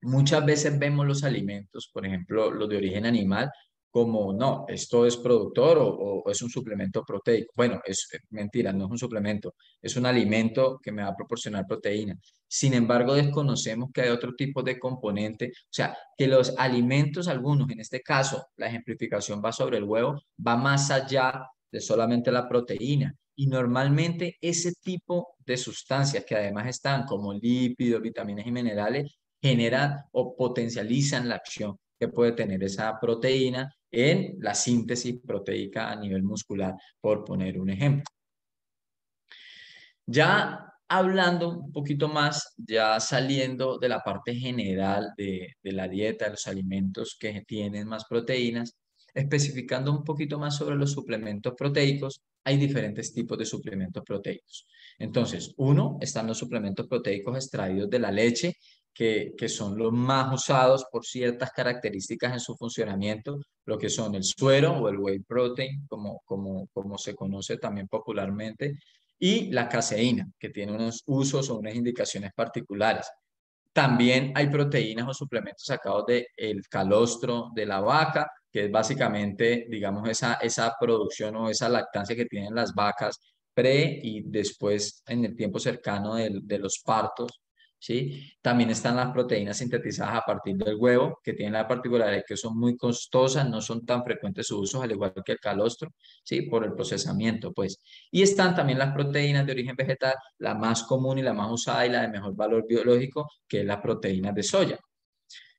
muchas veces vemos los alimentos, por ejemplo, los de origen animal, como no, esto es productor o es un suplemento proteico. Bueno, es mentira, no es un suplemento, es un alimento que me va a proporcionar proteína. Sin embargo, desconocemos que hay otro tipo de componente, o sea, que los alimentos, algunos, en este caso, la ejemplificación va sobre el huevo, va más allá de solamente la proteína. Y normalmente ese tipo de sustancias que además están como lípidos, vitaminas y minerales, generan o potencializan la acción que puede tener esa proteína en la síntesis proteica a nivel muscular, por poner un ejemplo. Ya hablando un poquito más, ya saliendo de la parte general de la dieta, de los alimentos que tienen más proteínas, especificando un poquito más sobre los suplementos proteicos, hay diferentes tipos de suplementos proteicos. Entonces, uno, están los suplementos proteicos extraídos de la leche, que son los más usados por ciertas características en su funcionamiento, lo que son el suero o el whey protein, como se conoce también popularmente, y la caseína, que tiene unos usos o unas indicaciones particulares. También hay proteínas o suplementos sacados del calostro de la vaca, que es básicamente, digamos, esa producción o esa lactancia que tienen las vacas pre y después en el tiempo cercano de los partos, ¿sí? También están las proteínas sintetizadas a partir del huevo, que tienen la particularidad de que son muy costosas, no son tan frecuentes su uso, al igual que el calostro, ¿sí? Por el procesamiento, pues. Y están también las proteínas de origen vegetal, la más común y la más usada y la de mejor valor biológico, que es la proteína de soya.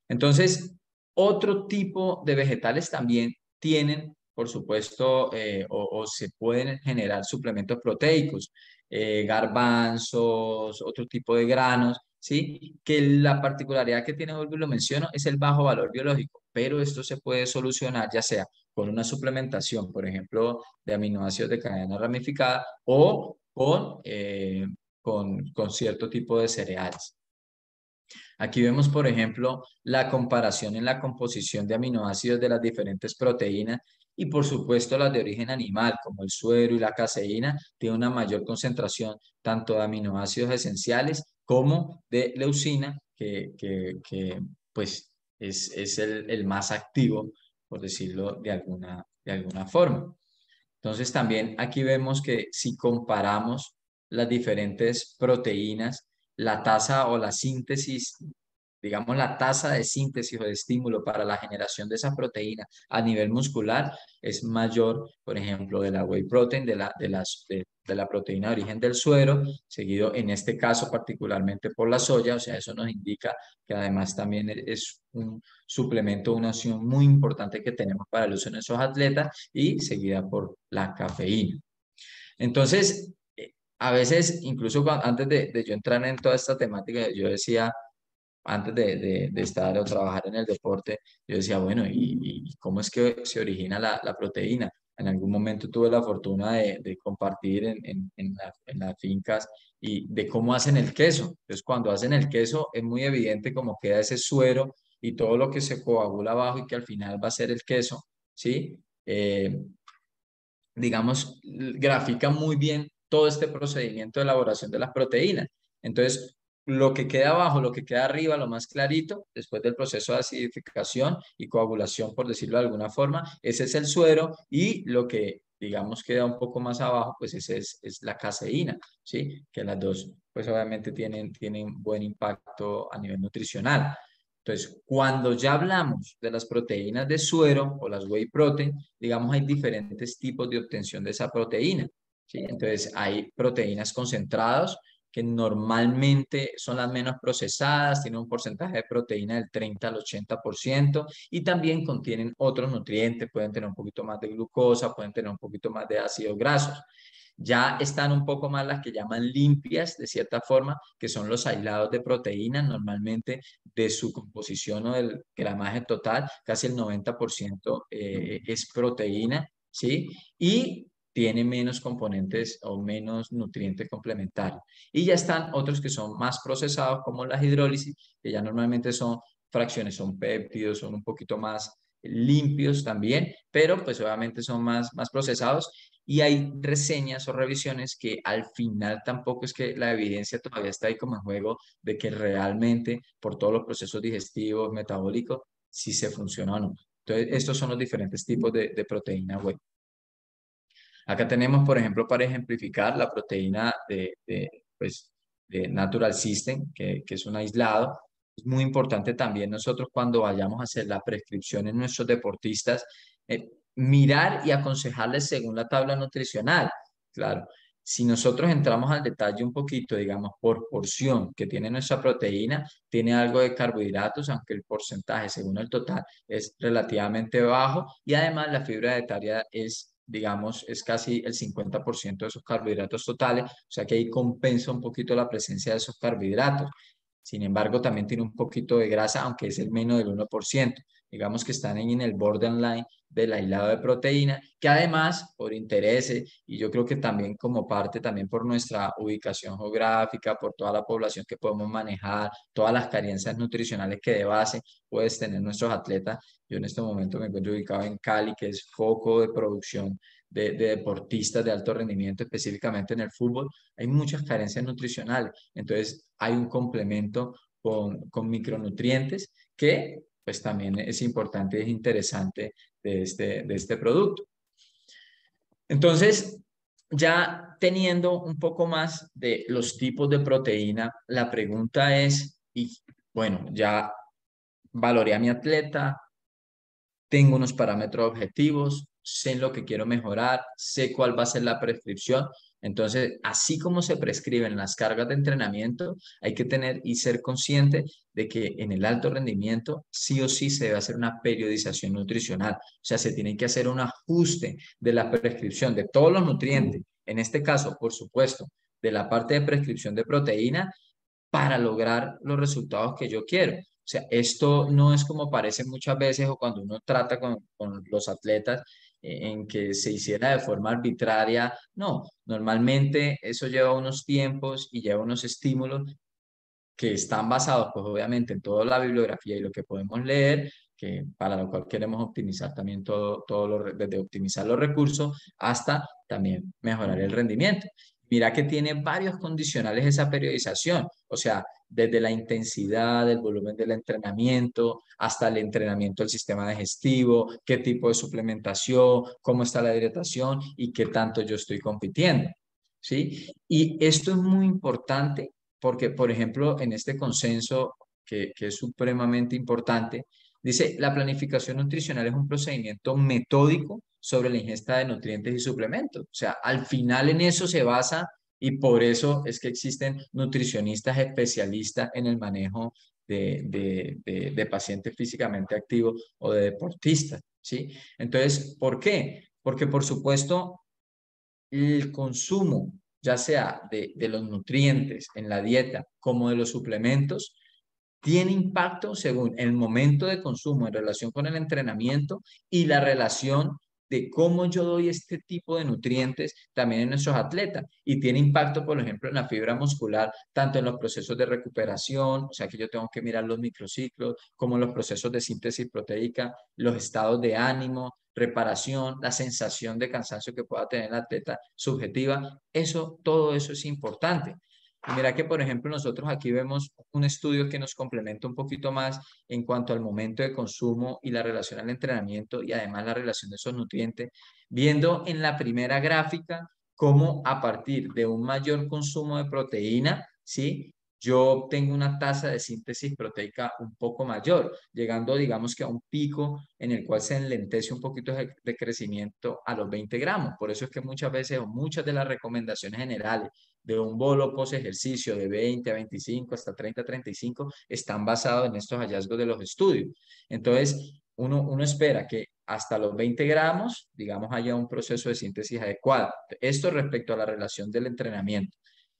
Entonces, otro tipo de vegetales también tienen, por supuesto, o se pueden generar suplementos proteicos, garbanzos, otro tipo de granos, ¿sí? Que la particularidad que tiene, vuelvo y lo menciono, es el bajo valor biológico, pero esto se puede solucionar ya sea con una suplementación, por ejemplo, de aminoácidos de cadena ramificada o con cierto tipo de cereales. Aquí vemos, por ejemplo, la comparación en la composición de aminoácidos de las diferentes proteínas y, por supuesto, las de origen animal, como el suero y la caseína, tienen una mayor concentración tanto de aminoácidos esenciales como de leucina, pues, es el más activo, por decirlo de alguna forma. Entonces, también aquí vemos que si comparamos las diferentes proteínas, la tasa o la síntesis, digamos, la tasa de síntesis o de estímulo para la generación de esa proteína a nivel muscular es mayor, por ejemplo, de la whey protein, de la proteína de origen del suero, seguido en este caso particularmente por la soya, o sea, eso nos indica que además también es un suplemento, una opción muy importante que tenemos para el uso en esos atletas y seguida por la cafeína. Entonces, a veces, incluso antes de yo entrar en toda esta temática, yo decía, antes de estar o trabajar en el deporte, yo decía, bueno, ¿y cómo es que se origina la proteína? En algún momento tuve la fortuna de compartir en las fincas y de cómo hacen el queso. Entonces, cuando hacen el queso, es muy evidente cómo queda ese suero y todo lo que se coagula abajo y que al final va a ser el queso, ¿sí? Digamos, grafica muy bien todo este procedimiento de elaboración de las proteínas. Entonces, lo que queda abajo, lo que queda arriba, lo más clarito, después del proceso de acidificación y coagulación, por decirlo de alguna forma, ese es el suero y lo que, digamos, queda un poco más abajo, pues ese es la caseína, ¿sí? Que las dos, pues obviamente tienen buen impacto a nivel nutricional. Entonces, cuando ya hablamos de las proteínas de suero o las whey protein, digamos, hay diferentes tipos de obtención de esa proteína, ¿sí? Entonces, hay proteínas concentradas que normalmente son las menos procesadas, tienen un porcentaje de proteína del 30 al 80% y también contienen otros nutrientes, pueden tener un poquito más de glucosa, pueden tener un poquito más de ácidos grasos. Ya están un poco más las que llaman limpias, de cierta forma, que son los aislados de proteína, normalmente de su composición o del gramaje total, casi el 90% es proteína, ¿sí? Y tiene menos componentes o menos nutrientes complementarios. Y ya están otros que son más procesados, como la hidrólisis, que ya normalmente son fracciones, son péptidos, son un poquito más limpios también, pero pues obviamente son más procesados y hay reseñas o revisiones que al final tampoco es que la evidencia todavía está ahí como en juego de que realmente por todos los procesos digestivos, metabólicos, sí se funciona o no. Entonces, estos son los diferentes tipos de proteína whey. Acá tenemos, por ejemplo, para ejemplificar la proteína pues, de Natural System, que es un aislado. Es muy importante también nosotros cuando vayamos a hacer la prescripción en nuestros deportistas, mirar y aconsejarles según la tabla nutricional. Claro, si nosotros entramos al detalle un poquito, digamos, por porción que tiene nuestra proteína, tiene algo de carbohidratos, aunque el porcentaje según el total es relativamente bajo y además la fibra dietaria es, digamos, es casi el 50% de esos carbohidratos totales, o sea que ahí compensa un poquito la presencia de esos carbohidratos. Sin embargo, también tiene un poquito de grasa, aunque es el menos del 1%. Digamos que están en el borderline del aislado de proteína, que además, por intereses, y yo creo que también como parte, también por nuestra ubicación geográfica, por toda la población que podemos manejar, todas las carencias nutricionales que de base puedes tener nuestros atletas. Yo en este momento me encuentro ubicado en Cali, que es foco de producción de deportistas de alto rendimiento, específicamente en el fútbol. Hay muchas carencias nutricionales. Entonces, hay un complemento con micronutrientes que pues también es importante y es interesante de este producto. Entonces, ya teniendo un poco más de los tipos de proteína, la pregunta es, y bueno, ya valoré a mi atleta, tengo unos parámetros objetivos, sé en lo que quiero mejorar, sé cuál va a ser la prescripción. Entonces, así como se prescriben las cargas de entrenamiento, hay que tener y ser consciente de que en el alto rendimiento sí o sí se debe hacer una periodización nutricional. O sea, se tiene que hacer un ajuste de la prescripción de todos los nutrientes. En este caso, por supuesto, de la parte de prescripción de proteína para lograr los resultados que yo quiero. O sea, esto no es como parece muchas veces o cuando uno trata con los atletas en que se hiciera de forma arbitraria. No, normalmente eso lleva unos tiempos y lleva unos estímulos que están basados, pues obviamente, en toda la bibliografía y lo que podemos leer, que para lo cual queremos optimizar también desde optimizar los recursos hasta también mejorar el rendimiento. Mira que tiene varios condicionales esa periodización, o sea, desde la intensidad, el volumen del entrenamiento, hasta el entrenamiento del sistema digestivo, qué tipo de suplementación, cómo está la hidratación y qué tanto yo estoy compitiendo, ¿sí? Y esto es muy importante porque, por ejemplo, en este consenso que es supremamente importante, dice, la planificación nutricional es un procedimiento metódico sobre la ingesta de nutrientes y suplementos. O sea, al final en eso se basa y por eso es que existen nutricionistas especialistas en el manejo de pacientes físicamente activos o de deportistas, ¿sí? Entonces, ¿por qué? Porque, por supuesto, el consumo, ya sea de los nutrientes en la dieta como de los suplementos, tiene impacto según el momento de consumo en relación con el entrenamiento y la relación de cómo yo doy este tipo de nutrientes también en nuestros atletas. Y tiene impacto, por ejemplo, en la fibra muscular, tanto en los procesos de recuperación, o sea que yo tengo que mirar los microciclos, como los procesos de síntesis proteica, los estados de ánimo, reparación, la sensación de cansancio que pueda tener el atleta subjetiva. Eso, todo eso es importante. Y mira que, por ejemplo, nosotros aquí vemos un estudio que nos complementa un poquito más en cuanto al momento de consumo y la relación al entrenamiento y además la relación de esos nutrientes, viendo en la primera gráfica cómo a partir de un mayor consumo de proteína, ¿sí? Yo obtengo una tasa de síntesis proteica un poco mayor, llegando, digamos que a un pico en el cual se enlentece un poquito de crecimiento a los 20 gramos. Por eso es que muchas veces o muchas de las recomendaciones generales de un bolo post ejercicio de 20 a 25 hasta 30 a 35 están basados en estos hallazgos de los estudios. Entonces, uno espera que hasta los 20 gramos, digamos, haya un proceso de síntesis adecuado. Esto respecto a la relación del entrenamiento.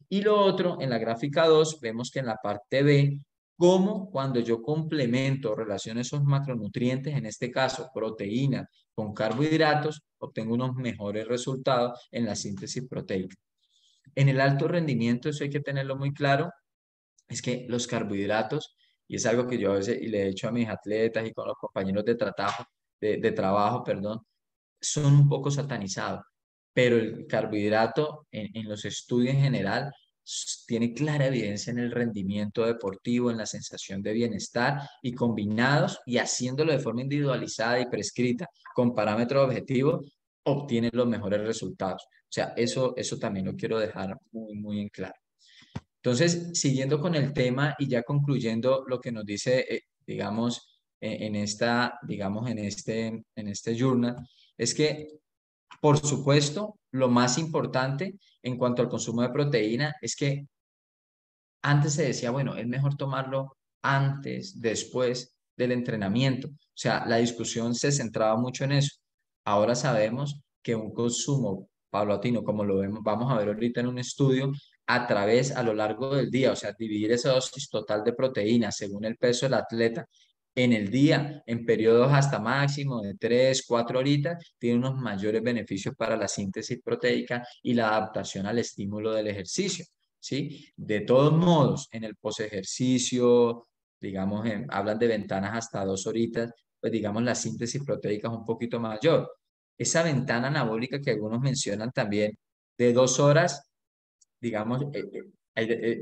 Y lo otro, en la gráfica 2, vemos que en la parte B, cómo cuando yo complemento, relaciono esos macronutrientes, en este caso proteína con carbohidratos, obtengo unos mejores resultados en la síntesis proteica. En el alto rendimiento, eso hay que tenerlo muy claro, es que los carbohidratos, y es algo que yo a veces y le he dicho a mis atletas y con los compañeros de trabajo, perdón, son un poco satanizados, pero el carbohidrato en los estudios en general tiene clara evidencia en el rendimiento deportivo, en la sensación de bienestar y combinados y haciéndolo de forma individualizada y prescrita con parámetros objetivos, obtienen los mejores resultados. O sea, eso también lo quiero dejar muy, muy en claro. Entonces, siguiendo con el tema y ya concluyendo lo que nos dice, digamos, digamos, en este journal, es que, por supuesto, lo más importante en cuanto al consumo de proteína es que antes se decía, bueno, es mejor tomarlo antes, después del entrenamiento. O sea, la discusión se centraba mucho en eso. Ahora sabemos que un consumo paulatino, como lo vemos, vamos a ver ahorita en un estudio, a lo largo del día, o sea, dividir esa dosis total de proteína según el peso del atleta en el día, en periodos hasta máximo de 3, 4 horitas, tiene unos mayores beneficios para la síntesis proteica y la adaptación al estímulo del ejercicio. ¿Sí? De todos modos, en el posejercicio, digamos, hablan de ventanas hasta 2 horitas, pues digamos la síntesis proteica es un poquito mayor. Esa ventana anabólica que algunos mencionan también de 2 horas, digamos,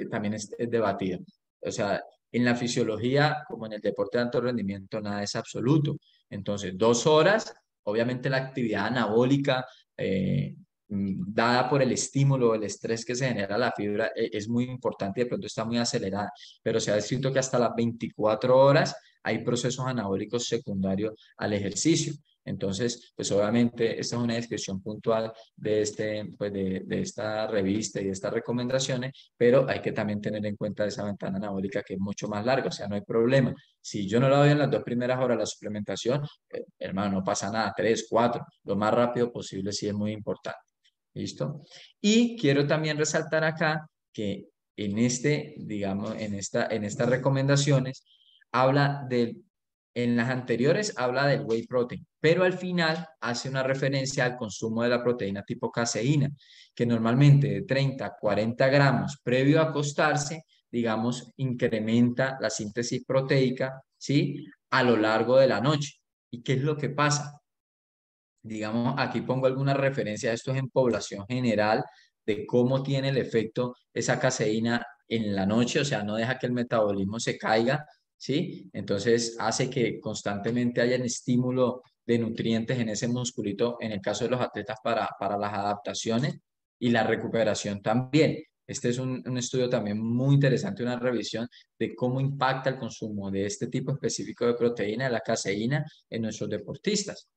también es debatida. O sea, En la fisiología, como en el deporte de alto rendimiento, nada es absoluto. Entonces, 2 horas, obviamente la actividad anabólica dada por el estímulo, el estrés que se genera la fibra, es muy importante y de pronto está muy acelerada, pero se ha descrito que hasta las 24 horas hay procesos anabólicos secundarios al ejercicio. Entonces, pues obviamente esta es una descripción puntual de, pues de esta revista y de estas recomendaciones, pero hay que también tener en cuenta esa ventana anabólica que es mucho más larga, o sea, no hay problema. Si yo no la doy en las 2 primeras horas la suplementación, hermano, no pasa nada, 3, 4, lo más rápido posible sí es muy importante. ¿Listo? Y quiero también resaltar acá que digamos, en estas recomendaciones, en las anteriores habla del whey protein, pero al final hace una referencia al consumo de la proteína tipo caseína, que normalmente de 30 a 40 gramos previo a acostarse, digamos, incrementa la síntesis proteica, ¿sí? A lo largo de la noche. ¿Y qué es lo que pasa? Digamos, aquí pongo alguna referencia, esto es en población general, de cómo tiene el efecto esa caseína en la noche, o sea, no deja que el metabolismo se caiga, ¿sí? Entonces hace que constantemente haya un estímulo de nutrientes en ese musculito, en el caso de los atletas para las adaptaciones y la recuperación también. Este es un estudio también muy interesante, una revisión de cómo impacta el consumo de este tipo específico de proteína, de la caseína, en nuestros deportistas.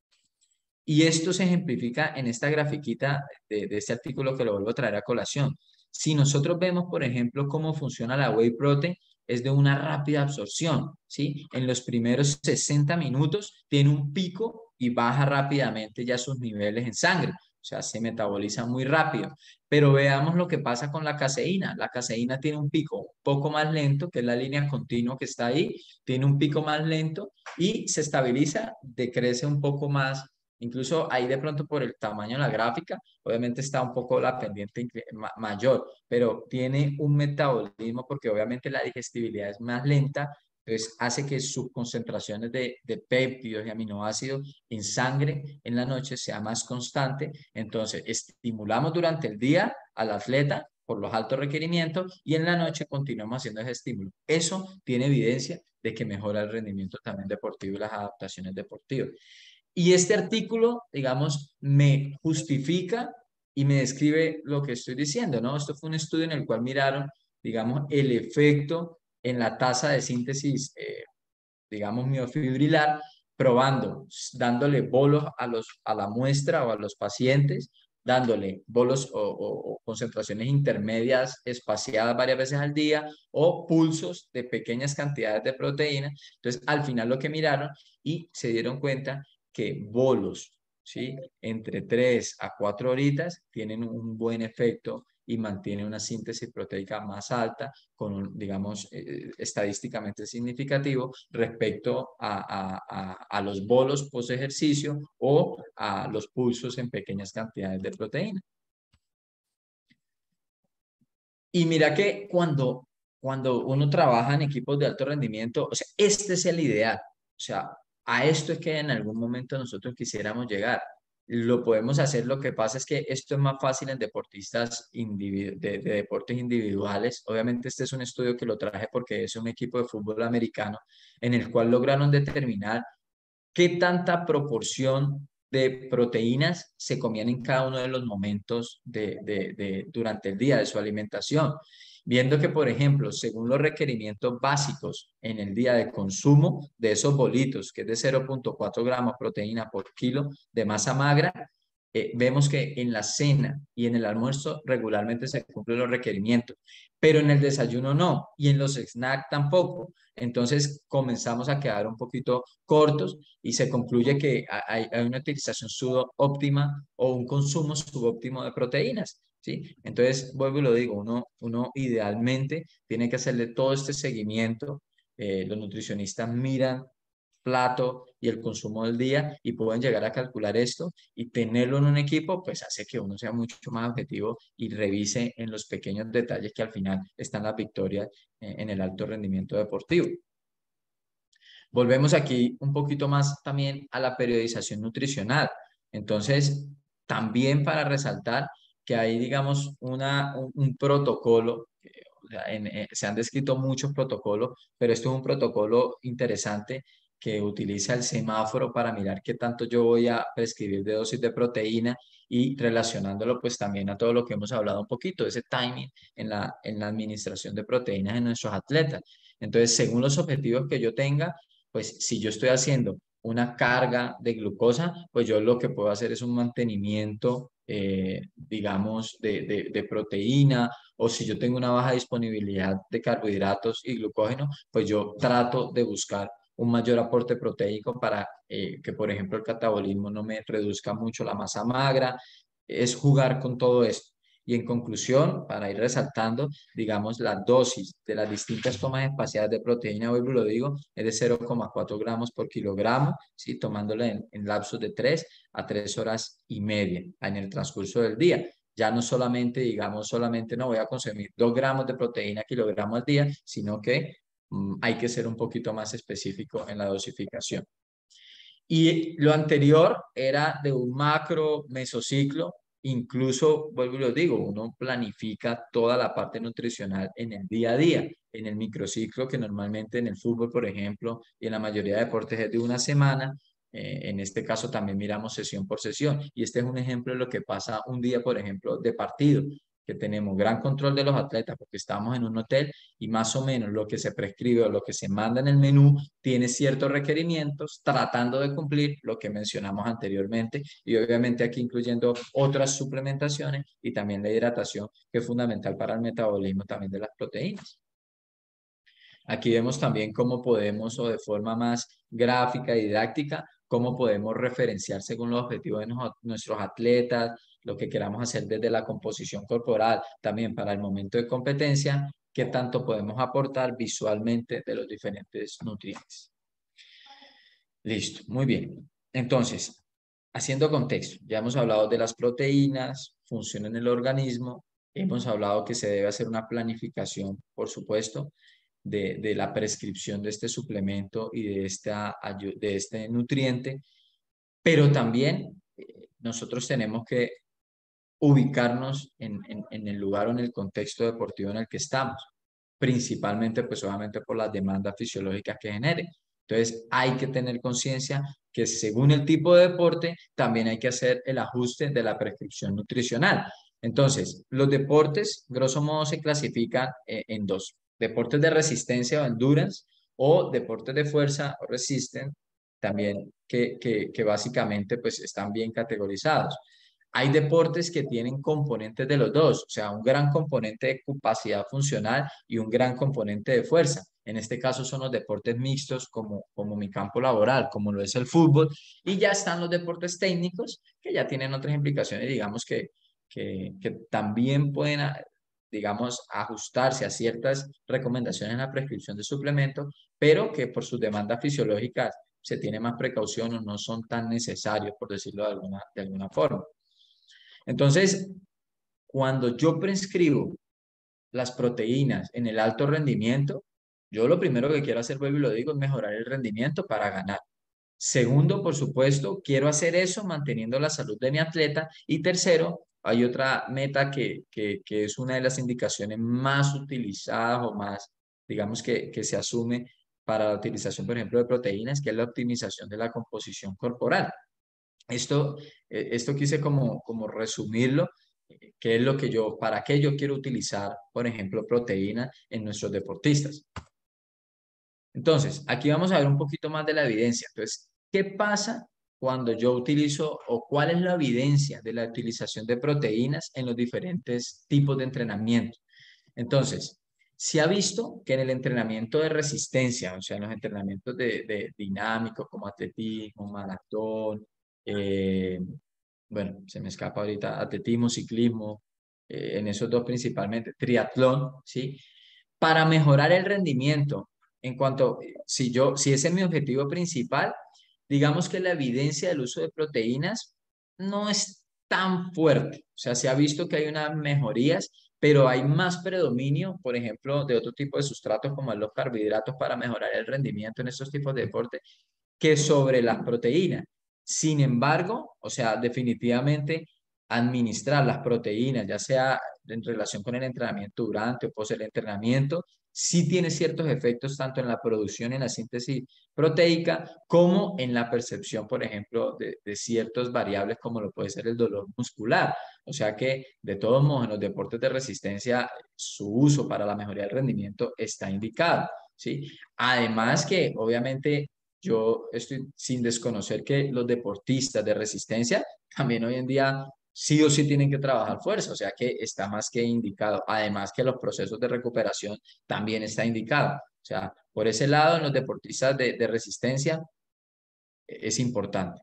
Y esto se ejemplifica en esta grafiquita de este artículo que lo vuelvo a traer a colación. Si nosotros vemos, por ejemplo, cómo funciona la whey protein, es de una rápida absorción, ¿sí? En los primeros 60 minutos tiene un pico y baja rápidamente ya sus niveles en sangre. O sea, se metaboliza muy rápido. Pero veamos lo que pasa con la caseína. La caseína tiene un pico un poco más lento, que es la línea continua que está ahí. Tiene un pico más lento y se estabiliza, decrece un poco más. Incluso ahí de pronto por el tamaño de la gráfica, obviamente está un poco la pendiente mayor, pero tiene un metabolismo porque obviamente la digestibilidad es más lenta, entonces hace que sus concentraciones de péptidos y aminoácidos en sangre en la noche sea más constante. Entonces estimulamos durante el día al atleta por los altos requerimientos y en la noche continuamos haciendo ese estímulo. Eso tiene evidencia de que mejora el rendimiento también deportivo y las adaptaciones deportivas. Y este artículo, digamos, me justifica y me describe lo que estoy diciendo, ¿no? Esto fue un estudio en el cual miraron, digamos, el efecto en la tasa de síntesis, digamos, miofibrilar, probando, dándole bolos a la muestra o a los pacientes, dándole bolos o concentraciones intermedias espaciadas varias veces al día o pulsos de pequeñas cantidades de proteína. Entonces, al final lo que miraron y se dieron cuenta que bolos, ¿sí? Entre 3 a 4 horitas tienen un buen efecto y mantienen una síntesis proteica más alta, con un, digamos, estadísticamente significativo respecto a los bolos post ejercicio o a los pulsos en pequeñas cantidades de proteína. Y mira que cuando uno trabaja en equipos de alto rendimiento, o sea, este es el ideal. O sea, a esto es que en algún momento nosotros quisiéramos llegar. Lo podemos hacer, lo que pasa es que esto es más fácil en deportistas de deportes individuales. Obviamente este es un estudio que lo traje porque es un equipo de fútbol americano en el cual lograron determinar qué tanta proporción de proteínas se comían en cada uno de los momentos durante el día de su alimentación. Viendo que, por ejemplo, según los requerimientos básicos en el día de consumo de esos bolitos, que es de 0.4 gramos de proteína por kilo de masa magra, vemos que en la cena y en el almuerzo regularmente se cumplen los requerimientos, pero en el desayuno no, y en los snacks tampoco. Entonces comenzamos a quedar un poquito cortos y se concluye que hay una utilización subóptima o un consumo subóptimo de proteínas, ¿sí? Entonces, vuelvo y lo digo, uno idealmente tiene que hacerle todo este seguimiento. Los nutricionistas miran plato y el consumo del día y pueden llegar a calcular esto y tenerlo en un equipo, pues hace que uno sea mucho más objetivo y revise en los pequeños detalles que al final están las victorias en el alto rendimiento deportivo. Volvemos aquí un poquito más también a la periodización nutricional. Entonces, también para resaltar que hay, digamos, un protocolo o sea, se han descrito muchos protocolos, pero esto es un protocolo interesante que utiliza el semáforo para mirar qué tanto yo voy a prescribir de dosis de proteína y relacionándolo pues también a todo lo que hemos hablado un poquito, ese timing en la administración de proteínas en nuestros atletas. Entonces, según los objetivos que yo tenga, pues si yo estoy haciendo una carga de glucosa, pues yo lo que puedo hacer es un mantenimiento, digamos, de proteína, o si yo tengo una baja disponibilidad de carbohidratos y glucógeno, pues yo trato de buscar un mayor aporte proteico para que, por ejemplo, el catabolismo no me reduzca mucho la masa magra. Es jugar con todo esto. Y en conclusión, para ir resaltando, digamos, la dosis de las distintas tomas espaciadas de proteína, hoy lo digo, es de 0,4 gramos por kilogramo, ¿sí? Tomándola en lapsos de 3 a 3 horas y media en el transcurso del día. Ya no solamente, digamos, solamente no voy a consumir 2 gramos de proteína kilogramo al día, sino que hay que ser un poquito más específico en la dosificación. Y lo anterior era de un macro mesociclo, incluso, vuelvo y lo digo, uno planifica toda la parte nutricional en el día a día, en el microciclo que normalmente en el fútbol, por ejemplo, y en la mayoría de deportes es de una semana. En este caso también miramos sesión por sesión y este es un ejemplo de lo que pasa un día, por ejemplo, de partido, que tenemos gran control de los atletas porque estamos en un hotel y más o menos lo que se prescribe o lo que se manda en el menú tiene ciertos requerimientos tratando de cumplir lo que mencionamos anteriormente y obviamente aquí incluyendo otras suplementaciones y también la hidratación que es fundamental para el metabolismo también de las proteínas. Aquí vemos también cómo podemos, o de forma más gráfica y didáctica, cómo podemos referenciar según los objetivos de nuestros atletas, lo que queramos hacer desde la composición corporal, también para el momento de competencia, qué tanto podemos aportar visualmente de los diferentes nutrientes. Listo, muy bien. Entonces, haciendo contexto, ya hemos hablado de las proteínas, función en el organismo, hemos hablado que se debe hacer una planificación, por supuesto, de la prescripción de este suplemento y de este nutriente, pero también nosotros tenemos que ubicarnos en el lugar o en el contexto deportivo en el que estamos, principalmente pues obviamente por las demandas fisiológicas que genere. Entonces hay que tener conciencia que según el tipo de deporte también hay que hacer el ajuste de la prescripción nutricional. Entonces, los deportes, grosso modo, se clasifican en dos: deportes de resistencia o endurance o deportes de fuerza o resistance, también que básicamente pues están bien categorizados. Hay deportes que tienen componentes de los dos, o sea, un gran componente de capacidad funcional y un gran componente de fuerza. En este caso son los deportes mixtos como mi campo laboral, como lo es el fútbol, y ya están los deportes técnicos que ya tienen otras implicaciones, digamos que también pueden, digamos, ajustarse a ciertas recomendaciones en la prescripción de suplementos, pero que por sus demandas fisiológicas se tiene más precaución o no son tan necesarios, por decirlo de alguna forma. Entonces, cuando yo prescribo las proteínas en el alto rendimiento, yo lo primero que quiero hacer, vuelvo y lo digo, es mejorar el rendimiento para ganar. Segundo, por supuesto, quiero hacer eso manteniendo la salud de mi atleta. Y tercero, hay otra meta que es una de las indicaciones más utilizadas o más, digamos, que se asume para la utilización, por ejemplo, de proteínas, que es la optimización de la composición corporal. Esto quise como resumirlo, qué es lo que para qué yo quiero utilizar, por ejemplo, proteína en nuestros deportistas. Entonces, aquí vamos a ver un poquito más de la evidencia. Entonces, ¿qué pasa cuando yo utilizo o cuál es la evidencia de la utilización de proteínas en los diferentes tipos de entrenamiento? Entonces, se ha visto que en el entrenamiento de resistencia, o sea, en los entrenamientos de dinámicos como atletismo, maratón, bueno, se me escapa ahorita, atletismo, ciclismo, en esos dos principalmente, triatlón, ¿sí? Para mejorar el rendimiento, en cuanto, si ese es mi objetivo principal, digamos que la evidencia del uso de proteínas no es tan fuerte. O sea, se ha visto que hay unas mejorías, pero hay más predominio, por ejemplo, de otro tipo de sustratos como los carbohidratos para mejorar el rendimiento en estos tipos de deporte que sobre las proteínas. Sin embargo, o sea, definitivamente administrar las proteínas, ya sea en relación con el entrenamiento durante o post el entrenamiento, sí tiene ciertos efectos tanto en la producción y en la síntesis proteica como en la percepción, por ejemplo, de ciertas variables como lo puede ser el dolor muscular. O sea que, de todos modos, en los deportes de resistencia, su uso para la mejoría del rendimiento está indicado, ¿sí? Además que, obviamente, yo estoy sin desconocer que los deportistas de resistencia también hoy en día sí o sí tienen que trabajar fuerza, o sea que está más que indicado. Además que los procesos de recuperación también está indicado. O sea, por ese lado, en los deportistas de resistencia es importante.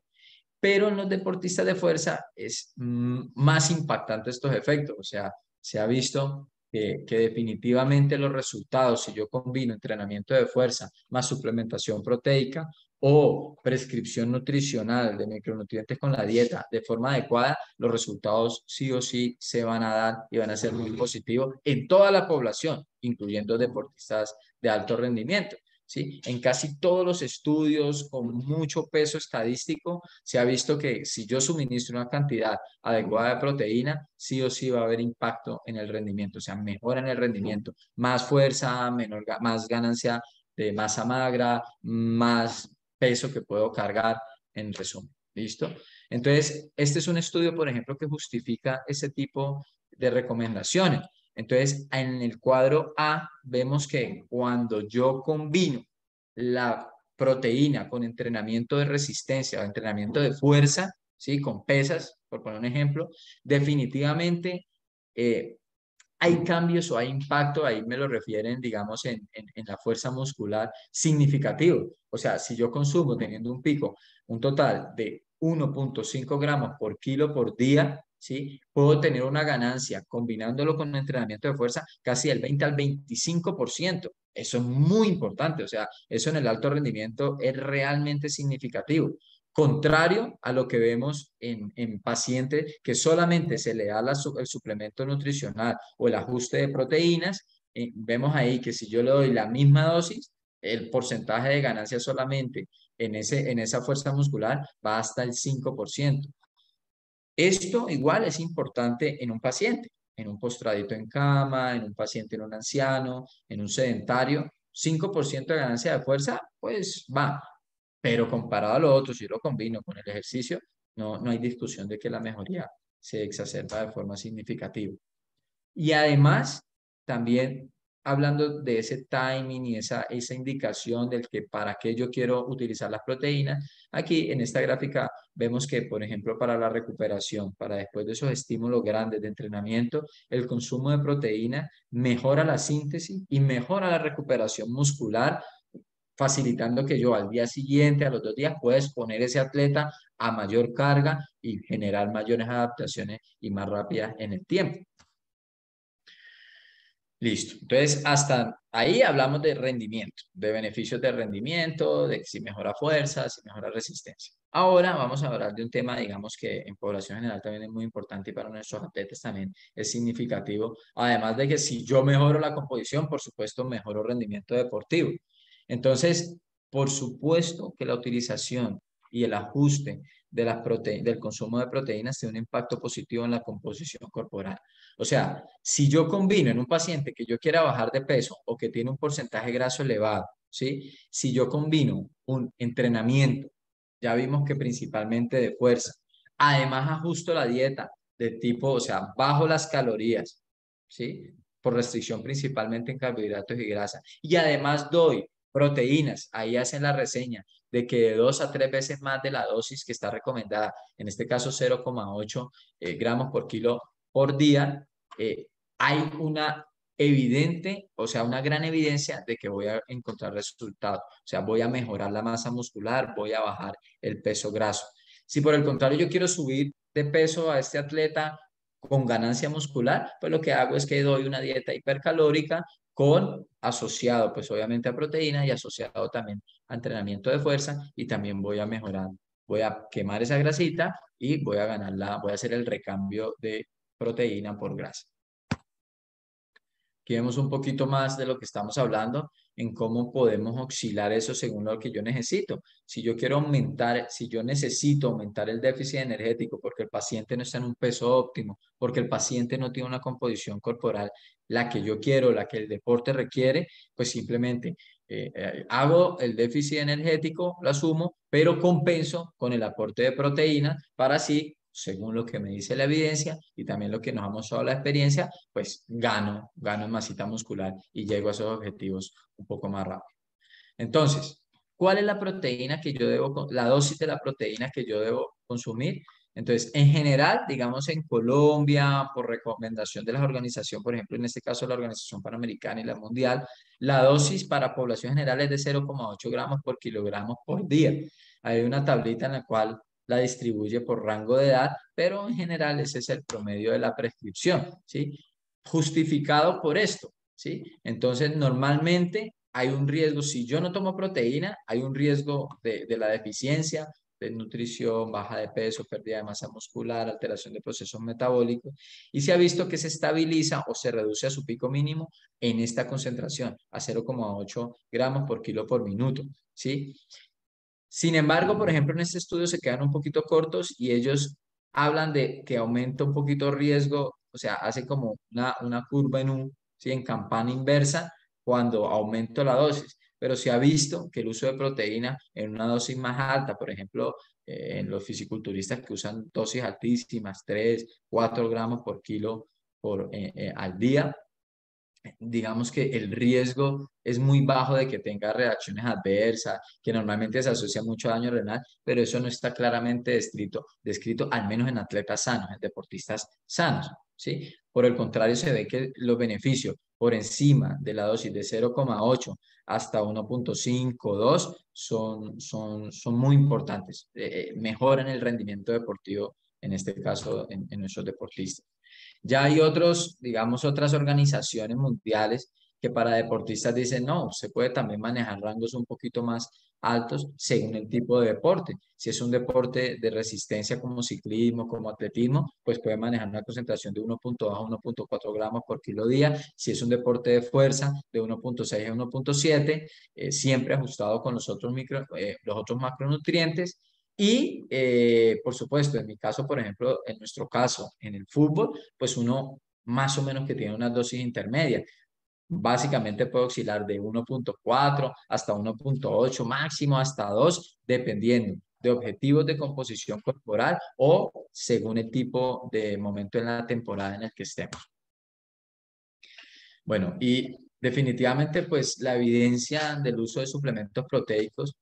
Pero en los deportistas de fuerza es más impactante estos efectos. O sea, se ha visto que definitivamente los resultados, si yo combino entrenamiento de fuerza más suplementación proteica o prescripción nutricional de micronutrientes con la dieta de forma adecuada, los resultados sí o sí se van a dar y van a ser muy positivos en toda la población, incluyendo deportistas de alto rendimiento. ¿Sí? En casi todos los estudios con mucho peso estadístico se ha visto que si yo suministro una cantidad adecuada de proteína, sí o sí va a haber impacto en el rendimiento, o sea, mejora en el rendimiento, más fuerza, más ganancia de masa magra, más peso que puedo cargar, en resumen. ¿Listo? Entonces, este es un estudio, por ejemplo, que justifica ese tipo de recomendaciones. Entonces, en el cuadro A vemos que cuando yo combino la proteína con entrenamiento de resistencia o entrenamiento de fuerza, ¿sí? Con pesas, por poner un ejemplo, definitivamente hay cambios o hay impacto, ahí me lo refieren, digamos, en la fuerza muscular significativo. O sea, si yo consumo teniendo un pico, un total de 1.5 gramos por kilo por día, ¿sí? Puedo tener una ganancia combinándolo con un entrenamiento de fuerza casi del 20 al 25%. Eso es muy importante, o sea, eso en el alto rendimiento es realmente significativo. Contrario a lo que vemos en pacientes que solamente se le da el suplemento nutricional o el ajuste de proteínas, vemos ahí que si yo le doy la misma dosis, el porcentaje de ganancia solamente en esa fuerza muscular va hasta el 5%. Esto igual es importante en un paciente, en un postradito en cama, en un paciente, en un anciano, en un sedentario. 5% de ganancia de fuerza, pues va. Pero comparado a lo otro, si lo combino con el ejercicio, no hay discusión de que la mejoría se exacerba de forma significativa. Y además, también hablando de ese timing y esa indicación del que para qué yo quiero utilizar las proteínas, aquí en esta gráfica vemos que, por ejemplo, para la recuperación, para después de esos estímulos grandes de entrenamiento, el consumo de proteína mejora la síntesis y mejora la recuperación muscular, facilitando que yo al día siguiente, a los 2 días, pueda exponer ese atleta a mayor carga y generar mayores adaptaciones y más rápidas en el tiempo. Listo. Entonces, hasta ahí hablamos de rendimiento, de beneficios de rendimiento, de si mejora fuerza, si mejora resistencia. Ahora vamos a hablar de un tema, digamos, que en población general también es muy importante y para nuestros atletas también es significativo. Además de que si yo mejoro la composición, por supuesto, mejoro rendimiento deportivo. Entonces, por supuesto que la utilización y el ajuste de del consumo de proteínas tiene un impacto positivo en la composición corporal. O sea, si yo combino en un paciente que yo quiera bajar de peso o que tiene un porcentaje graso elevado, ¿sí? Si yo combino un entrenamiento, ya vimos que principalmente de fuerza, además ajusto la dieta de tipo, o sea, bajo las calorías, ¿sí? Por restricción principalmente en carbohidratos y grasa. Y además doy proteínas, ahí hacen la reseña de que de 2 a 3 veces más de la dosis que está recomendada, en este caso 0,8 gramos por kilo por día, hay una evidente, o sea, una gran evidencia de que voy a encontrar resultados. O sea, voy a mejorar la masa muscular, voy a bajar el peso graso. Si por el contrario yo quiero subir de peso a este atleta con ganancia muscular, pues lo que hago es que doy una dieta hipercalórica con asociado, pues obviamente a proteína y asociado también a entrenamiento de fuerza y también voy a mejorar, voy a quemar esa grasita y voy a ganar voy a hacer el recambio de proteína por grasa. Aquí vemos un poquito más de lo que estamos hablando, en cómo podemos oscilar eso según lo que yo necesito. Si yo quiero aumentar, si yo necesito aumentar el déficit energético porque el paciente no está en un peso óptimo, porque el paciente no tiene una composición corporal, la que yo quiero, la que el deporte requiere, pues simplemente hago el déficit energético, lo asumo, pero compenso con el aporte de proteína para así, según lo que me dice la evidencia y también lo que nos ha mostrado la experiencia, pues gano en masita muscular y llego a esos objetivos un poco más rápido. Entonces, ¿cuál es la proteína que yo debo, la dosis de la proteína que yo debo consumir? Entonces, en general, digamos en Colombia, por recomendación de las organizaciones, por ejemplo, en este caso la Organización Panamericana y la Mundial, la dosis para población general es de 0,8 gramos por kilogramo por día. Hay una tablita en la cual la distribuye por rango de edad, pero en general ese es el promedio de la prescripción, ¿sí? Justificado por esto, ¿sí? Entonces, normalmente hay un riesgo, si yo no tomo proteína, hay un riesgo de la deficiencia, de nutrición, baja de peso, pérdida de masa muscular, alteración de procesos metabólicos, y se ha visto que se estabiliza o se reduce a su pico mínimo en esta concentración, a 0,8 gramos por kilo por minuto, ¿sí? Sin embargo, por ejemplo, en este estudio se quedan un poquito cortos y ellos hablan de que aumenta un poquito riesgo, o sea, hace como una curva en U, ¿sí? En campana inversa cuando aumento la dosis. Pero se ha visto que el uso de proteína en una dosis más alta, por ejemplo, en los fisiculturistas que usan dosis altísimas, 3, 4 gramos por kilo al día, digamos que el riesgo es muy bajo de que tenga reacciones adversas, que normalmente se asocia mucho a daño renal, pero eso no está claramente descrito al menos en atletas sanos, en deportistas sanos, ¿sí? Por el contrario, se ve que los beneficios por encima de la dosis de 0,8 hasta 1,52 son muy importantes, mejoran el rendimiento deportivo, en este caso en nuestros deportistas. Ya hay otros, digamos, otras organizaciones mundiales que para deportistas dicen, no, se puede también manejar rangos un poquito más altos según el tipo de deporte. Si es un deporte de resistencia como ciclismo, como atletismo, pues puede manejar una concentración de 1,2 a 1,4 gramos por kilo día. Si es un deporte de fuerza, de 1,6 a 1,7, siempre ajustado con los otros macronutrientes. Y, por supuesto, en mi caso, por ejemplo, en nuestro caso, en el fútbol, pues uno más o menos que tiene una dosis intermedia. Básicamente puede oscilar de 1,4 hasta 1,8, máximo hasta 2, dependiendo de objetivos de composición corporal o según el tipo de momento en la temporada en el que estemos. Bueno, y definitivamente, pues la evidencia del uso de suplementos proteicos,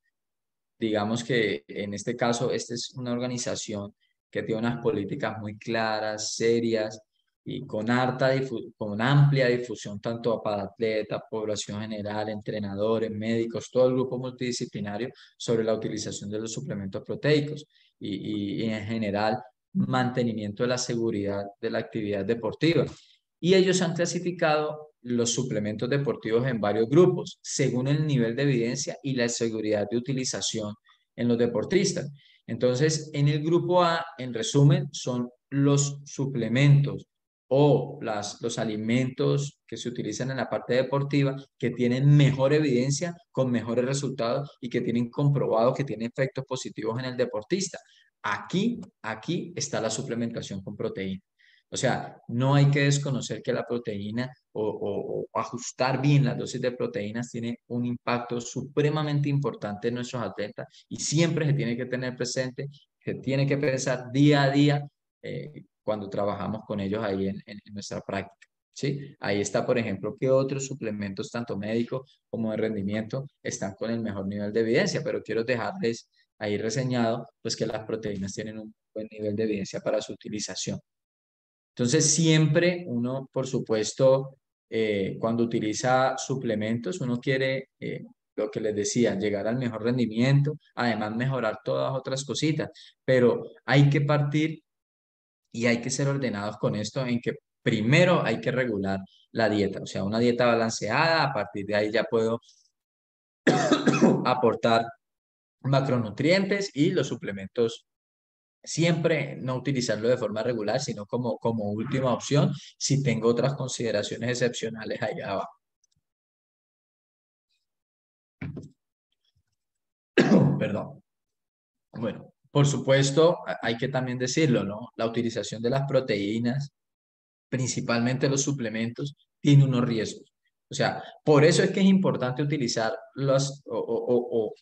digamos que en este caso, esta es una organización que tiene unas políticas muy claras, serias y con amplia difusión tanto para atletas, población general, entrenadores, médicos, todo el grupo multidisciplinario sobre la utilización de los suplementos proteicos y en general mantenimiento de la seguridad de la actividad deportiva. Y ellos han clasificado los suplementos deportivos en varios grupos, según el nivel de evidencia y la seguridad de utilización en los deportistas. Entonces, en el grupo A, en resumen, son los suplementos o los alimentos que se utilizan en la parte deportiva que tienen mejor evidencia, con mejores resultados y que tienen comprobado que tienen efectos positivos en el deportista. Aquí está la suplementación con proteína. O sea, no hay que desconocer que la proteína o ajustar bien las dosis de proteínas tiene un impacto supremamente importante en nuestros atletas y siempre se tiene que tener presente, se tiene que pensar día a día cuando trabajamos con ellos ahí en nuestra práctica. ¿Sí? Ahí está, por ejemplo, que otros suplementos, tanto médicos como de rendimiento, están con el mejor nivel de evidencia, pero quiero dejarles ahí reseñado pues que las proteínas tienen un buen nivel de evidencia para su utilización. Entonces, siempre uno, por supuesto, cuando utiliza suplementos, uno quiere, lo que les decía, llegar al mejor rendimiento, además mejorar todas otras cositas, pero hay que partir y hay que ser ordenados con esto en que primero hay que regular la dieta, o sea, una dieta balanceada, a partir de ahí ya puedo aportar macronutrientes y los suplementos Siempre no utilizarlo de forma regular, sino como última opción si tengo otras consideraciones excepcionales allá abajo. Perdón. Bueno, por supuesto, hay que también decirlo, ¿no? La utilización de las proteínas, principalmente los suplementos, tiene unos riesgos. O sea, por eso es que es importante utilizar o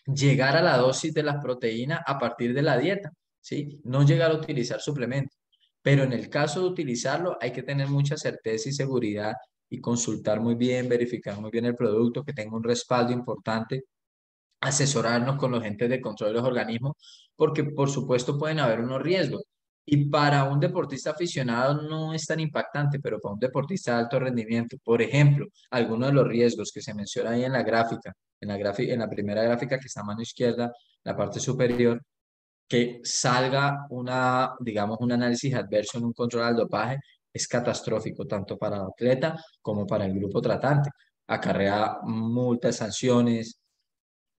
llegar a la dosis de las proteínas a partir de la dieta, ¿sí? No llegar a utilizar suplementos. Pero en el caso de utilizarlo, hay que tener mucha certeza y seguridad y consultar muy bien, verificar muy bien el producto, que tenga un respaldo importante, asesorarnos con los entes de control de los organismos, porque por supuesto pueden haber unos riesgos. Y para un deportista aficionado no es tan impactante, pero para un deportista de alto rendimiento, por ejemplo, algunos de los riesgos que se menciona ahí en la gráfica, en la primera gráfica que está a mano izquierda, la parte superior, que salga digamos, un análisis adverso en un control al dopaje, es catastrófico, tanto para el atleta como para el grupo tratante. Acarrea multas, sanciones,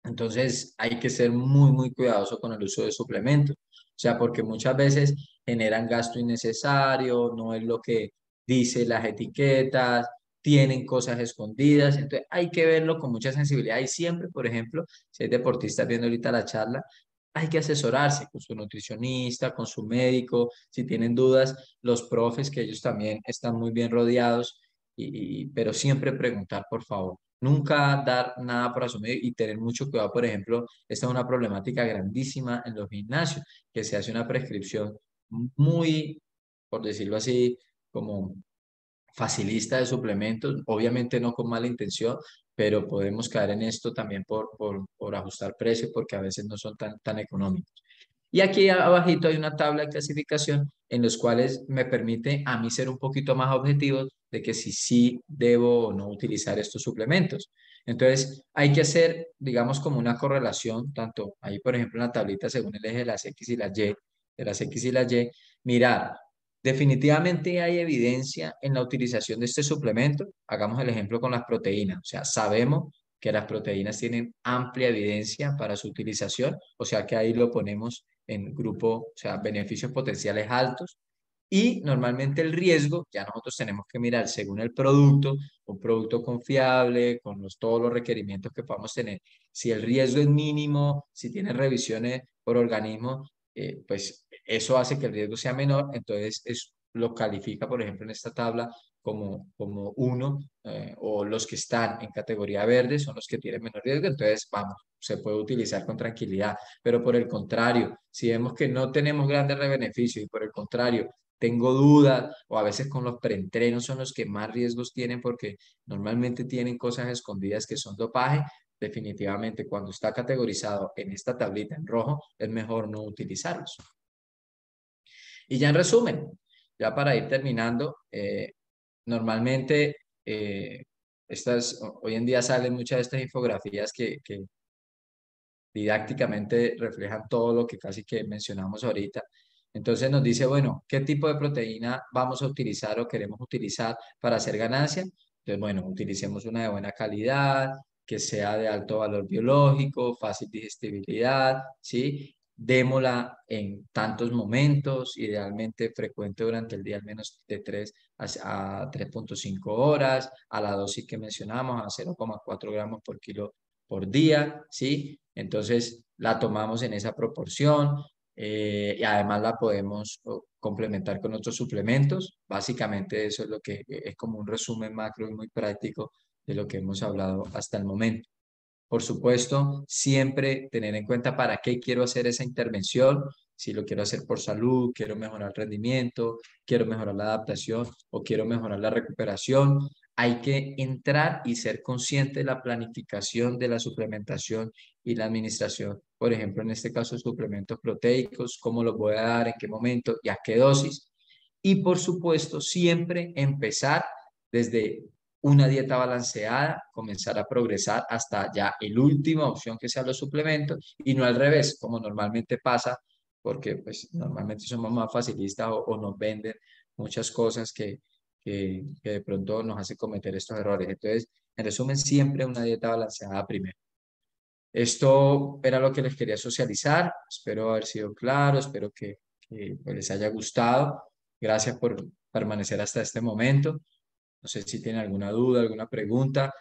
entonces hay que ser muy, muy cuidadoso con el uso de suplementos. O sea, porque muchas veces generan gasto innecesario, no es lo que dice las etiquetas, tienen cosas escondidas. Entonces hay que verlo con mucha sensibilidad. Y siempre, por ejemplo, si hay deportistas viendo ahorita la charla, hay que asesorarse con su nutricionista, con su médico. Si tienen dudas, los profes, que ellos también están muy bien rodeados, pero siempre preguntar, por favor. Nunca dar nada por asumir y tener mucho cuidado. Por ejemplo, esta es una problemática grandísima en los gimnasios, que se hace una prescripción muy, por decirlo así, como facilista de suplementos, obviamente no con mala intención, pero podemos caer en esto también por ajustar precios, porque a veces no son tan económicos. Y aquí abajito hay una tabla de clasificación en los cuales me permite a mí ser un poquito más objetivo de que si sí debo o no utilizar estos suplementos. Entonces, hay que hacer, digamos, como una correlación, tanto ahí, por ejemplo, en la tablita según el eje de las X y las Y, de las X y las Y, mirar, definitivamente hay evidencia en la utilización de este suplemento. Hagamos el ejemplo con las proteínas. O sea, sabemos que las proteínas tienen amplia evidencia para su utilización, o sea que ahí lo ponemos en grupo, o sea, beneficios potenciales altos. Y normalmente el riesgo, ya nosotros tenemos que mirar según el producto, un producto confiable, con todos los requerimientos que podamos tener. Si el riesgo es mínimo, si tiene revisiones por organismo, pues eso hace que el riesgo sea menor, entonces lo califica, por ejemplo, en esta tabla como uno, o los que están en categoría verde son los que tienen menor riesgo, entonces vamos, se puede utilizar con tranquilidad. Pero por el contrario, si vemos que no tenemos grandes beneficios y por el contrario tengo dudas, o a veces con los preentrenos son los que más riesgos tienen porque normalmente tienen cosas escondidas que son dopaje, definitivamente cuando está categorizado en esta tablita en rojo es mejor no utilizarlos. Y ya en resumen, ya para ir terminando, normalmente hoy en día salen muchas de estas infografías que didácticamente reflejan todo lo que casi que mencionamos ahorita. Entonces nos dice, bueno, ¿qué tipo de proteína vamos a utilizar o queremos utilizar para hacer ganancia? Entonces, bueno, utilicemos una de buena calidad, que sea de alto valor biológico, fácil digestibilidad, ¿sí? Démosla en tantos momentos, idealmente frecuente durante el día, al menos de 3 a 3.5 horas, a la dosis que mencionamos, a 0,4 gramos por kilo por día, ¿sí? Entonces la tomamos en esa proporción, y además la podemos complementar con otros suplementos. Básicamente eso es lo que es como un resumen macro y muy práctico de lo que hemos hablado hasta el momento. Por supuesto, siempre tener en cuenta para qué quiero hacer esa intervención, si lo quiero hacer por salud, quiero mejorar el rendimiento, quiero mejorar la adaptación o quiero mejorar la recuperación. Hay que entrar y ser consciente de la planificación de la suplementación y la administración. Por ejemplo, en este caso, suplementos proteicos, cómo los voy a dar, en qué momento y a qué dosis. Y por supuesto, siempre empezar desde una dieta balanceada, comenzar a progresar hasta ya la última opción que sean los suplementos y no al revés, como normalmente pasa, porque pues normalmente somos más facilistas o nos venden muchas cosas que de pronto nos hacen cometer estos errores. Entonces, en resumen, siempre una dieta balanceada primero. Esto era lo que les quería socializar. Espero haber sido claro, espero que, pues, les haya gustado. Gracias por permanecer hasta este momento. No sé si tienen alguna duda, alguna pregunta.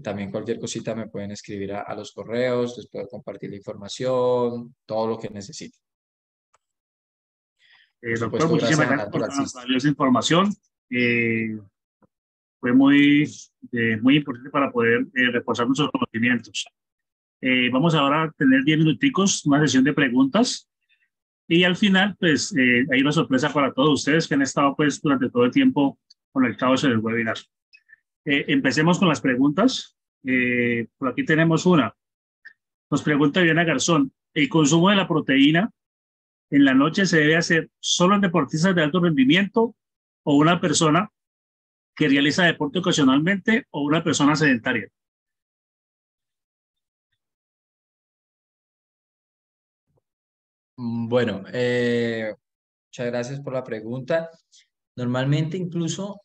También cualquier cosita me pueden escribir a los correos, les puedo compartir la información, todo lo que necesiten. Por Doctor, supuesto, muchísimas gracias a gracias por Natural la System. valiosa información. Fue muy importante para poder reforzar nuestros conocimientos. Vamos ahora a tener 10 minuticos, una sesión de preguntas. Y al final, pues, hay una sorpresa para todos ustedes que han estado, pues, durante todo el tiempo conectados en el webinar. Empecemos con las preguntas. Por aquí tenemos una. Nos pregunta Diana Garzón, ¿el consumo de la proteína en la noche se debe hacer solo en deportistas de alto rendimiento o una persona que realiza deporte ocasionalmente o una persona sedentaria? Bueno, muchas gracias por la pregunta. Normalmente incluso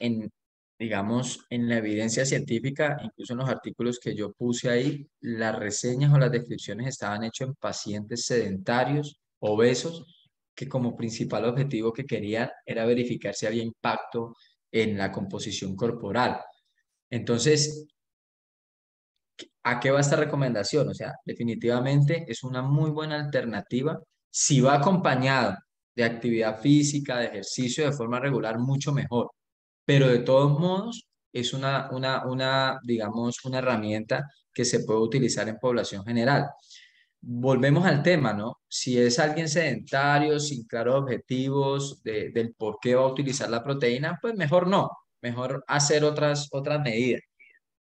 digamos, en la evidencia científica, incluso en los artículos que yo puse ahí, las reseñas o las descripciones estaban hechas en pacientes sedentarios, obesos, que como principal objetivo que querían era verificar si había impacto en la composición corporal. Entonces, ¿a qué va esta recomendación? O sea, definitivamente es una muy buena alternativa si va acompañado de actividad física, de ejercicio de forma regular, mucho mejor. Pero de todos modos, es digamos, una herramienta que se puede utilizar en población general. Volvemos al tema, ¿no? Si es alguien sedentario, sin claros objetivos del por qué va a utilizar la proteína, pues mejor no, mejor hacer otras medidas.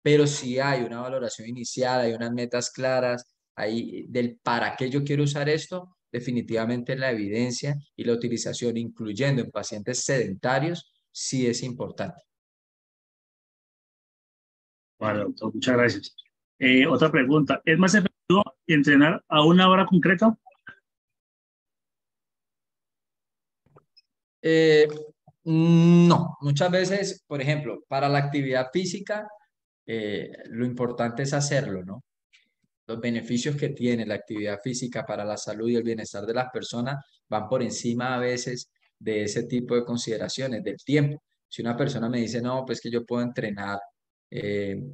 Pero si hay una valoración inicial, hay unas metas claras, hay del para qué yo quiero usar esto, definitivamente la evidencia y la utilización, incluyendo en pacientes sedentarios, sí es importante. Vale, doctor, muchas gracias. Otra pregunta, ¿es más efectivo entrenar a una hora concreta? Eh, no, muchas veces, por ejemplo, para la actividad física, lo importante es hacerlo, ¿no? Los beneficios que tiene la actividad física para la salud y el bienestar de las personas van por encima a veces de ese tipo de consideraciones, del tiempo. Si una persona me dice, no, pues que yo puedo entrenar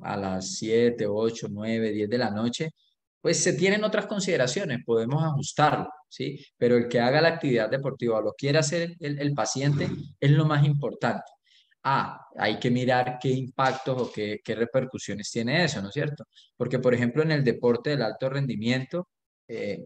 a las 7, 8, 9, 10 de la noche, pues se tienen otras consideraciones, podemos ajustarlo, ¿sí? Pero el que haga la actividad deportiva o lo quiera hacer el paciente es lo más importante. Hay que mirar qué impactos o qué repercusiones tiene eso, ¿no es cierto? Porque, por ejemplo, en el deporte del alto rendimiento, eh,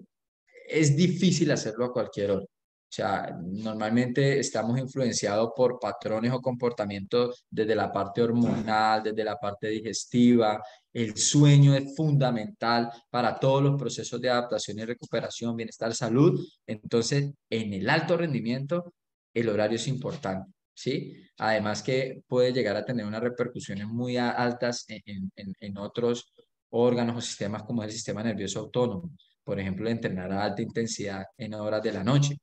es difícil hacerlo a cualquier hora. O sea, normalmente estamos influenciados por patrones o comportamientos desde la parte hormonal, desde la parte digestiva. El sueño es fundamental para todos los procesos de adaptación y recuperación, bienestar, salud. Entonces, en el alto rendimiento, el horario es importante, ¿sí? Además que puede llegar a tener unas repercusiones muy altas en otros órganos o sistemas como es el sistema nervioso autónomo. Por ejemplo, entrenar a alta intensidad en horas de la noche,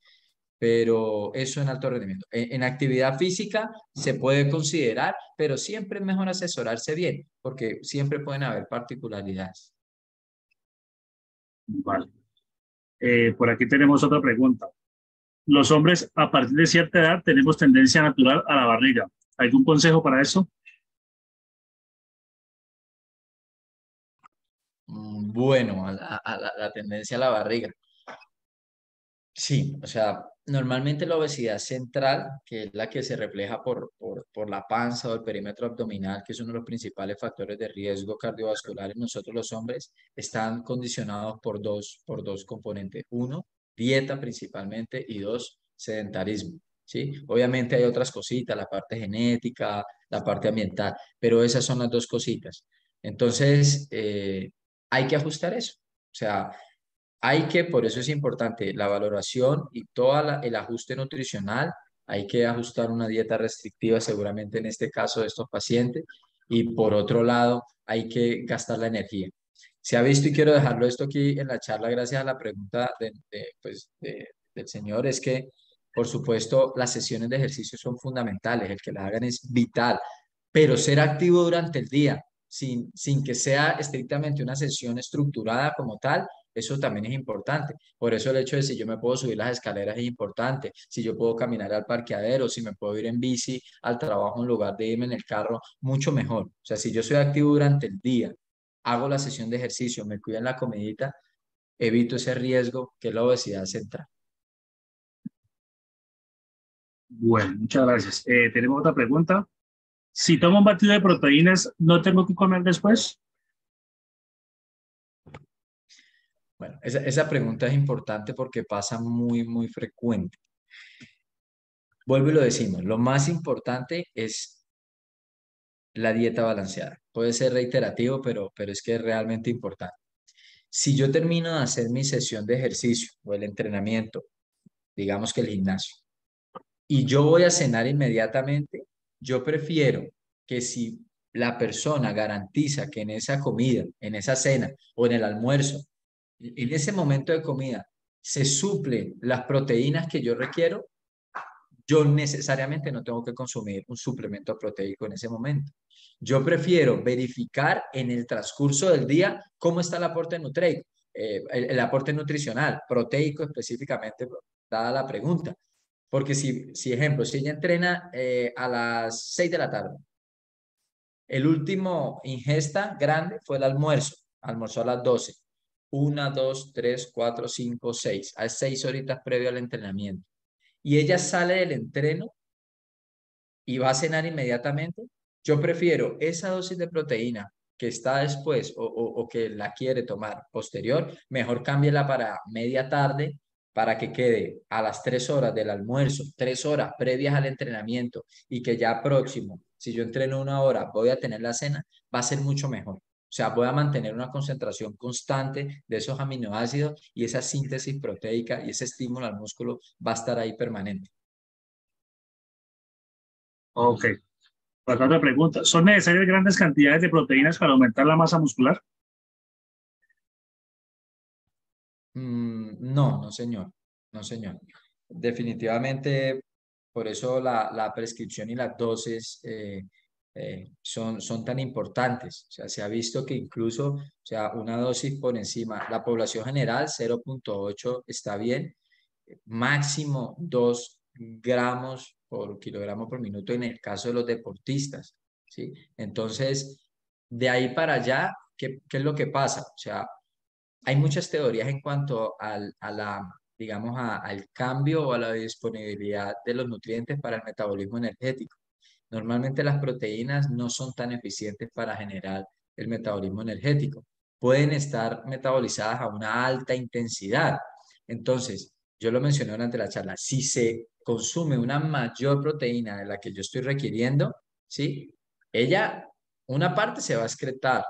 pero eso en alto rendimiento. En actividad física se puede considerar, pero siempre es mejor asesorarse bien, porque siempre pueden haber particularidades. Vale. Por aquí tenemos otra pregunta. Los hombres a partir de cierta edad tenemos tendencia natural a la barriga. ¿Algún consejo para eso? Bueno, la tendencia a la barriga. Sí, o sea, normalmente la obesidad central, que es la que se refleja por la panza o el perímetro abdominal, que es uno de los principales factores de riesgo cardiovascular en nosotros los hombres, están condicionados por dos componentes. Uno, dieta principalmente, y dos, sedentarismo. ¿Sí? Obviamente hay otras cositas, la parte genética, la parte ambiental, pero esas son las dos cositas. Entonces, hay que ajustar eso. O sea, por eso es importante la valoración y todo el ajuste nutricional. Hay que ajustar una dieta restrictiva, seguramente en este caso de estos pacientes. Y por otro lado, hay que gastar la energía. Se ha visto, y quiero dejarlo esto aquí en la charla, gracias a la pregunta del señor, es que, por supuesto, las sesiones de ejercicio son fundamentales. El que las hagan es vital, pero ser activo durante el día, sin que sea estrictamente una sesión estructurada como tal, eso también es importante. Por eso el hecho de si yo me puedo subir las escaleras es importante, si yo puedo caminar al parqueadero, si me puedo ir en bici al trabajo en lugar de irme en el carro, mucho mejor. O sea, si yo soy activo durante el día, hago la sesión de ejercicio, me cuido en la comidita, evito ese riesgo que es la obesidad central. Bueno, muchas gracias. Tenemos otra pregunta. Si tomo un batido de proteínas, ¿no tengo que comer después? Bueno, esa pregunta es importante porque pasa muy frecuente. Vuelvo y lo decimos, lo más importante es la dieta balanceada. Puede ser reiterativo, pero es que es realmente importante. Si yo termino de hacer mi sesión de ejercicio o el entrenamiento, digamos que el gimnasio, y yo voy a cenar inmediatamente, yo prefiero que si la persona garantiza que en esa comida, en esa cena o en el almuerzo, en ese momento de comida, se suplen las proteínas que yo requiero, yo necesariamente no tengo que consumir un suplemento proteico en ese momento. Yo prefiero verificar en el transcurso del día cómo está el aporte nutricio, el aporte nutricional, proteico específicamente, dada la pregunta. Porque si ejemplo, si ella entrena a las 6 de la tarde, el último ingesta grande fue el almuerzo, almorzó a las 12. 1, 2, 3, 4, 5, 6, a 6 horitas previo al entrenamiento. Y ella sale del entreno y va a cenar inmediatamente, yo prefiero esa dosis de proteína que está después o que la quiere tomar posterior, mejor cámbiela para media tarde para que quede a las 3 horas del almuerzo, 3 horas previas al entrenamiento y que ya próximo, si yo entreno 1 hora, voy a tener la cena, va a ser mucho mejor. O sea, voy a mantener una concentración constante de esos aminoácidos y esa síntesis proteica y ese estímulo al músculo va a estar ahí permanente. Ok. Otra pregunta. ¿Son necesarias grandes cantidades de proteínas para aumentar la masa muscular? No, señor. No, señor. Definitivamente, por eso la prescripción y las dosis son tan importantes. O sea, se ha visto que incluso, o sea, una dosis por encima, la población general 0,8 está bien, máximo 2 gramos por kilogramo por minuto en el caso de los deportistas, ¿sí? Entonces, de ahí para allá, ¿qué es lo que pasa? O sea, hay muchas teorías en cuanto digamos, al cambio o a la disponibilidad de los nutrientes para el metabolismo energético. Normalmente las proteínas no son tan eficientes para generar el metabolismo energético. Pueden estar metabolizadas a una alta intensidad. Entonces, yo lo mencioné durante la charla, si se consume una mayor proteína de la que yo estoy requiriendo, ¿sí? Una parte se va a excretar,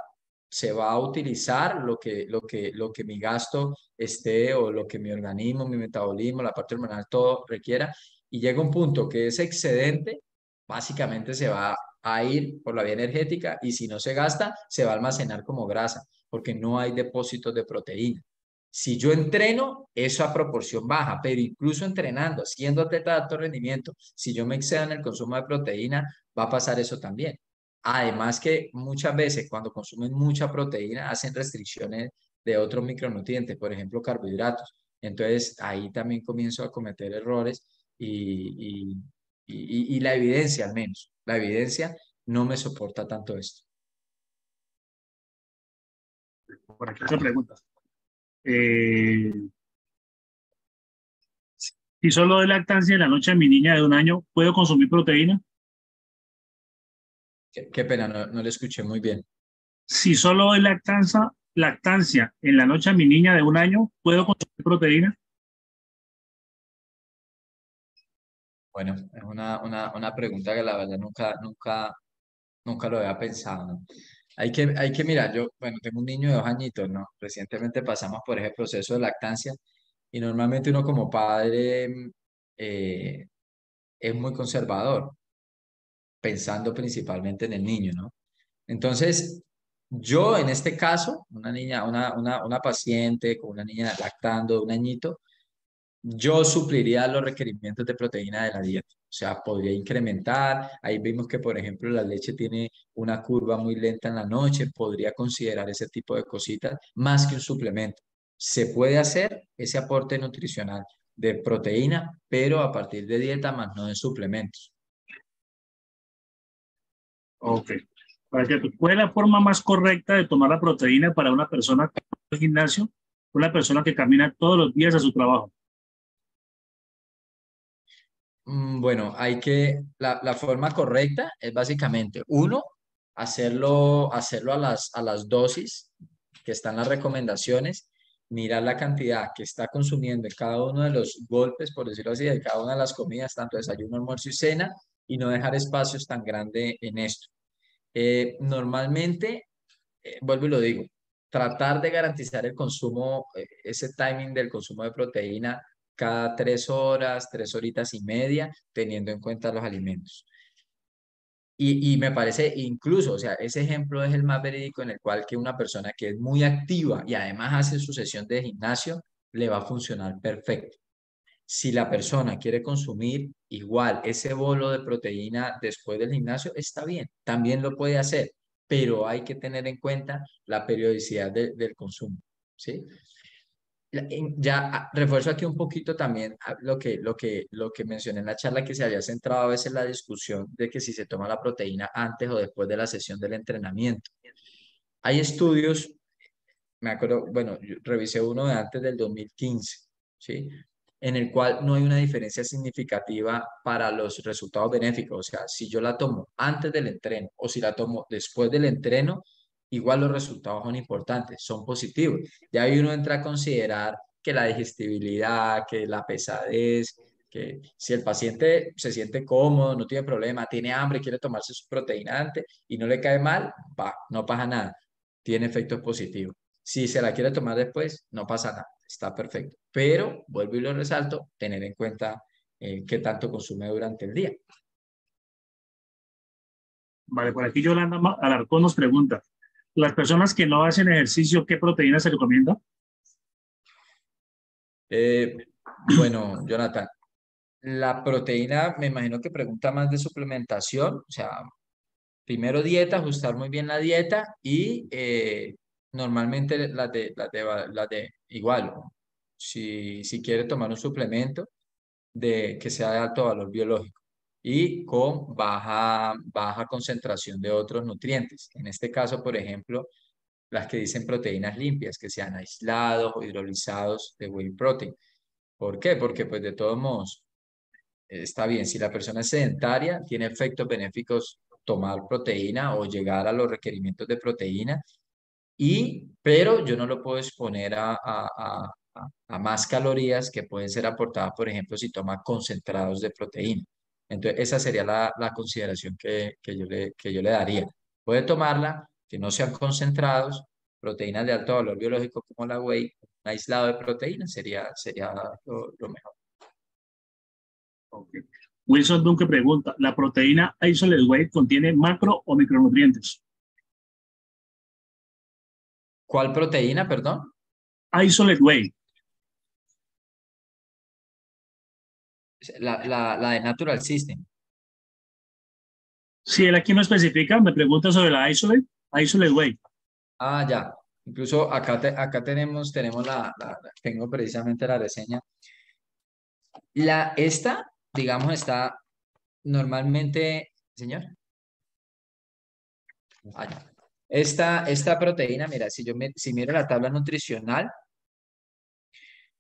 se va a utilizar lo que mi gasto esté o lo que mi organismo, mi metabolismo, la parte hormonal, todo requiera. Y llega un punto que ese excedente básicamente se va a ir por la vía energética y si no se gasta, se va a almacenar como grasa porque no hay depósitos de proteína. Si yo entreno, eso a proporción baja, pero incluso entrenando, haciendo atleta de alto rendimiento, si yo me excedo en el consumo de proteína, va a pasar eso también. Además que muchas veces cuando consumen mucha proteína hacen restricciones de otros micronutrientes, por ejemplo carbohidratos. Entonces ahí también comienzo a cometer errores y la evidencia al menos, la evidencia no me soporta tanto esto. Por aquí otra pregunta. Si solo doy lactancia en la noche a mi niña de 1 año, ¿puedo consumir proteína? Qué pena, no le escuché muy bien. Si solo doy lactancia en la noche a mi niña de 1 año, ¿puedo consumir proteína? Bueno, es una pregunta que la verdad nunca lo había pensado, ¿no? Hay que mirar, yo, bueno, tengo un niño de 2 añitos, ¿no? Recientemente pasamos por ese proceso de lactancia y normalmente uno como padre eh, es muy conservador, pensando principalmente en el niño, ¿no? Entonces, yo en este caso, una paciente con una niña lactando de 1 añito, yo supliría los requerimientos de proteína de la dieta. O sea, podría incrementar. Ahí vimos que, por ejemplo, la leche tiene una curva muy lenta en la noche. Podría considerar ese tipo de cositas más que un suplemento. Se puede hacer ese aporte nutricional de proteína, pero a partir de dieta más no de suplementos. Ok. ¿Cuál es la forma más correcta de tomar la proteína para una persona que va al gimnasio, una persona que camina todos los días a su trabajo? Bueno, la forma correcta es básicamente, uno, hacerlo a las dosis que están las recomendaciones, mirar la cantidad que está consumiendo en cada uno de los golpes, por decirlo así, de cada una de las comidas, tanto desayuno, almuerzo y cena, y no dejar espacios tan grandes en esto. Normalmente, vuelvo y lo digo, tratar de garantizar el consumo, ese timing del consumo de proteína cada 3 horas, 3 horitas y media, teniendo en cuenta los alimentos. Y me parece incluso, o sea, ese ejemplo es el más verídico en el cual que una persona que es muy activa y además hace su sesión de gimnasio, le va a funcionar perfecto. Si la persona quiere consumir igual ese bolo de proteína después del gimnasio, está bien, también lo puede hacer, pero hay que tener en cuenta la periodicidad del consumo, ¿sí? Ya refuerzo aquí un poquito también lo que mencioné en la charla, que se había centrado a veces en la discusión de que si se toma la proteína antes o después de la sesión del entrenamiento. Hay estudios, me acuerdo, bueno, yo revisé uno de antes del 2015, ¿sí? En el cual no hay una diferencia significativa para los resultados benéficos. O sea, si yo la tomo antes del entreno o si la tomo después del entreno, igual los resultados son importantes, son positivos. Ya ahí uno entra a considerar que la digestibilidad, que la pesadez, que si el paciente se siente cómodo, no tiene problema, tiene hambre, quiere tomarse su proteína antes y no le cae mal, va, no pasa nada, tiene efectos positivos. Si se la quiere tomar después, no pasa nada, está perfecto. Pero, vuelvo y lo resalto, tener en cuenta qué tanto consume durante el día. Vale, por aquí Yolanda Alarcón nos pregunta, ¿las personas que no hacen ejercicio, qué proteína se recomienda? Eh, bueno, Jonathan, la proteína, me imagino que pregunta más de suplementación, o sea, primero dieta, ajustar muy bien la dieta y normalmente las de igual, si quiere tomar un suplemento que sea de alto valor biológico y con baja concentración de otros nutrientes. En este caso, por ejemplo, las que dicen proteínas limpias, que sean aislados o hidrolizados de whey protein. ¿Por qué? Porque pues de todos modos está bien, si la persona es sedentaria, tiene efectos benéficos tomar proteína o llegar a los requerimientos de proteína, pero yo no lo puedo exponer a más calorías que pueden ser aportadas, por ejemplo, si toma concentrados de proteína. Entonces, esa sería la consideración que yo le daría. Puede tomarla, que no sean concentrados, proteínas de alto valor biológico como la whey, un aislado de proteína sería lo mejor. Okay. Wilson Dunque pregunta, ¿la proteína Isolate Whey contiene macro o micronutrientes? ¿Cuál proteína, perdón? Isolate Whey. La de Natural System. Si él aquí no especifica, me pregunta sobre la Isolate Whey. Ah, ya. Incluso acá tenemos tengo precisamente la reseña. Esta, digamos, está normalmente, señor. Ah, ya. Esta proteína, mira, si miro la tabla nutricional,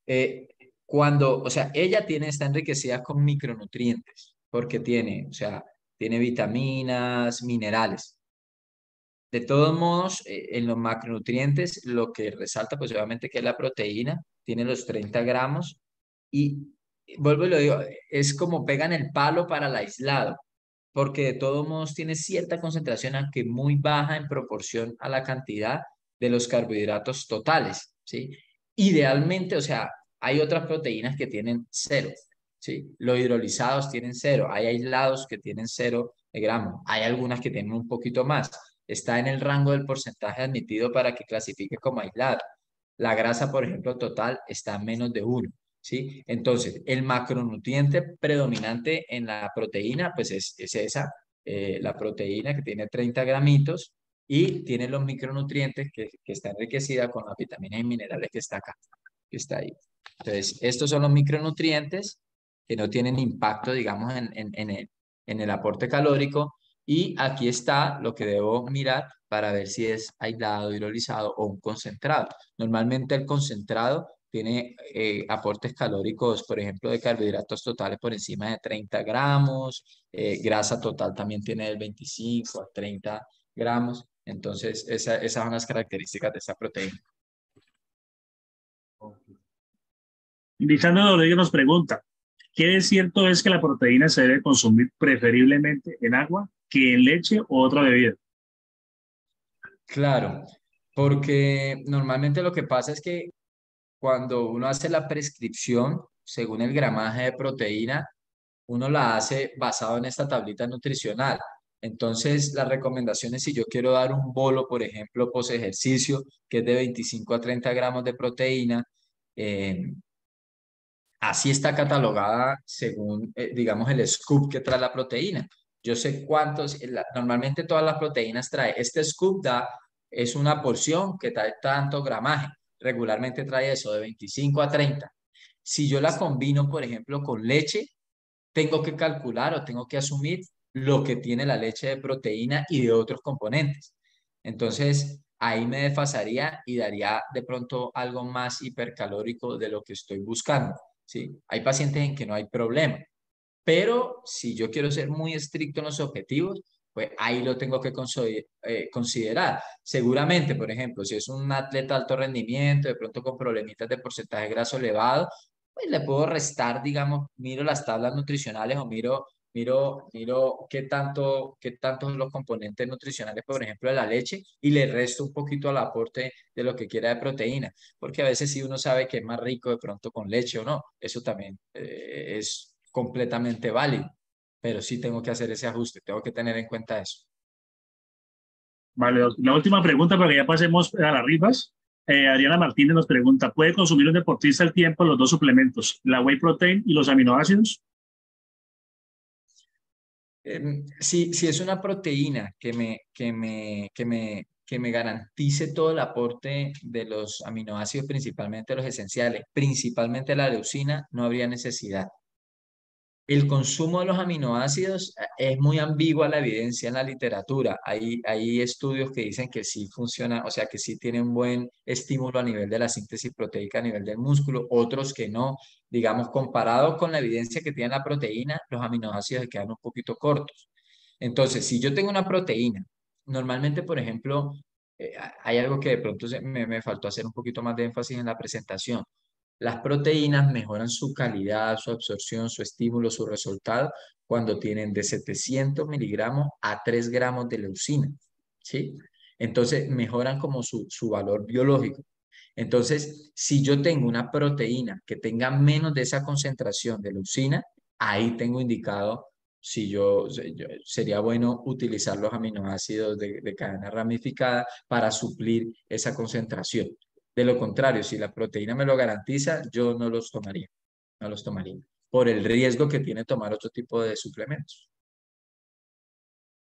eh, o sea, está enriquecida con micronutrientes, porque o sea, tiene vitaminas, minerales. De todos modos, en los macronutrientes, lo que resalta, pues obviamente que es la proteína, tiene los 30 gramos y vuelvo y lo digo, es como pegan el palo para el aislado, porque de todos modos tiene cierta concentración, aunque muy baja en proporción a la cantidad de los carbohidratos totales, ¿sí? Idealmente, o sea, hay otras proteínas que tienen cero, ¿sí? Los hidrolizados tienen cero, hay aislados que tienen 0 gramos, hay algunas que tienen un poquito más. Está en el rango del porcentaje admitido para que clasifique como aislado. La grasa, por ejemplo, total está en menos de 1. ¿sí? Entonces, el macronutriente predominante en la proteína, pues es esa, la proteína que tiene 30 gramitos y tiene los micronutrientes que está enriquecida con las vitaminas y minerales que está acá, que está ahí. Entonces, estos son los micronutrientes que no tienen impacto, digamos, en el aporte calórico. Y aquí está lo que debo mirar para ver si es aislado, hidrolizado o un concentrado. Normalmente el concentrado tiene aportes calóricos, por ejemplo, de carbohidratos totales por encima de 30 gramos, grasa total también tiene del 25 a 30 gramos. Entonces, esas son las características de esta proteína. Lisandro Rodríguez nos pregunta, ¿qué de cierto es que la proteína se debe consumir preferiblemente en agua que en leche o otra bebida? Claro, porque normalmente lo que pasa es que cuando uno hace la prescripción, según el gramaje de proteína, uno la hace basado en esta tablita nutricional. Entonces, las recomendaciones, si yo quiero dar un bolo, por ejemplo, post ejercicio, que es de 25 a 30 gramos de proteína, eh, así está catalogada según, digamos, el scoop que trae la proteína. Yo sé cuántos, normalmente todas las proteínas trae. Este scoop es una porción que trae tanto gramaje. Regularmente trae eso de 25 a 30. Si yo la combino, por ejemplo, con leche, tengo que calcular o tengo que asumir lo que tiene la leche de proteína y de otros componentes. Entonces, ahí me desfasaría y daría de pronto algo más hipercalórico de lo que estoy buscando, ¿sí? Hay pacientes en que no hay problema, pero si yo quiero ser muy estricto en los objetivos, pues ahí lo tengo que considerar. Seguramente, por ejemplo, si es un atleta de alto rendimiento, de pronto con problemitas de porcentaje graso elevado, pues le puedo restar, digamos, miro las tablas nutricionales o miro qué tanto son los componentes nutricionales, por ejemplo, de la leche y le resto un poquito al aporte de lo que quiera de proteína, porque a veces si uno sabe que es más rico de pronto con leche o no, eso también es completamente válido, pero sí tengo que hacer ese ajuste, tengo que tener en cuenta eso. Vale, la última pregunta para que ya pasemos a las rifas. Adriana Martínez nos pregunta, ¿puede consumir un deportista al tiempo los dos suplementos, la whey protein y los aminoácidos? Si es una proteína que me garantice todo el aporte de los aminoácidos, principalmente los esenciales, principalmente la leucina, no habría necesidad. El consumo de los aminoácidos es muy ambigua la evidencia en la literatura. Hay estudios que dicen que sí funciona, o sea, que sí tiene un buen estímulo a nivel de la síntesis proteica, a nivel del músculo, otros que no. Digamos, comparado con la evidencia que tiene la proteína, los aminoácidos se quedan un poquito cortos. Entonces, si yo tengo una proteína, normalmente, por ejemplo, hay algo que de pronto me faltó hacer un poquito más de énfasis en la presentación. Las proteínas mejoran su calidad, su absorción, su estímulo, su resultado cuando tienen de 700 miligramos a 3 gramos de leucina, ¿sí? Entonces mejoran como su valor biológico. Entonces, si yo tengo una proteína que tenga menos de esa concentración de leucina, ahí tengo indicado si sería bueno utilizar los aminoácidos de cadena ramificada para suplir esa concentración. De lo contrario, si la proteína me lo garantiza, yo no los tomaría, no los tomaría, por el riesgo que tiene tomar otro tipo de suplementos.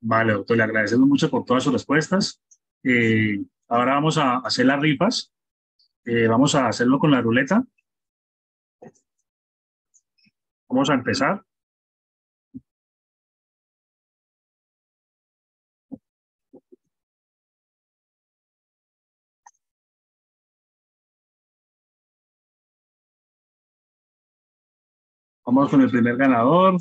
Vale, doctor, le agradecemos mucho por todas sus respuestas. Ahora vamos a hacer las rifas. Vamos a hacerlo con la ruleta. Vamos a empezar. Vamos con el primer ganador.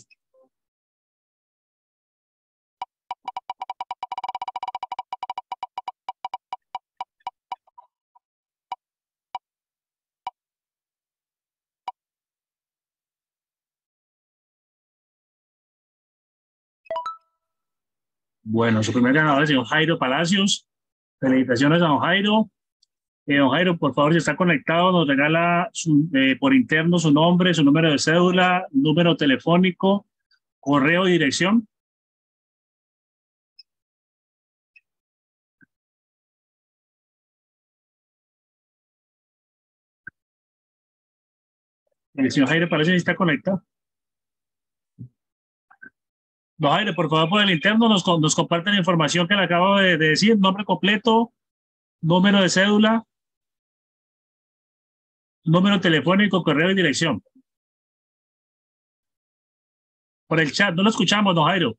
Bueno, su primer ganador es el señor Jairo Palacios. Felicitaciones a don Jairo. Don Jairo, por favor, si está conectado, nos regala por interno su nombre, su número de cédula, número telefónico, correo y dirección. El señor Jairo parece que está conectado. Don Jairo, por favor, por el interno nos comparten la información que le acabo de decir, nombre completo, número de cédula, número telefónico, correo y dirección. Por el chat, no lo escuchamos, don Jairo.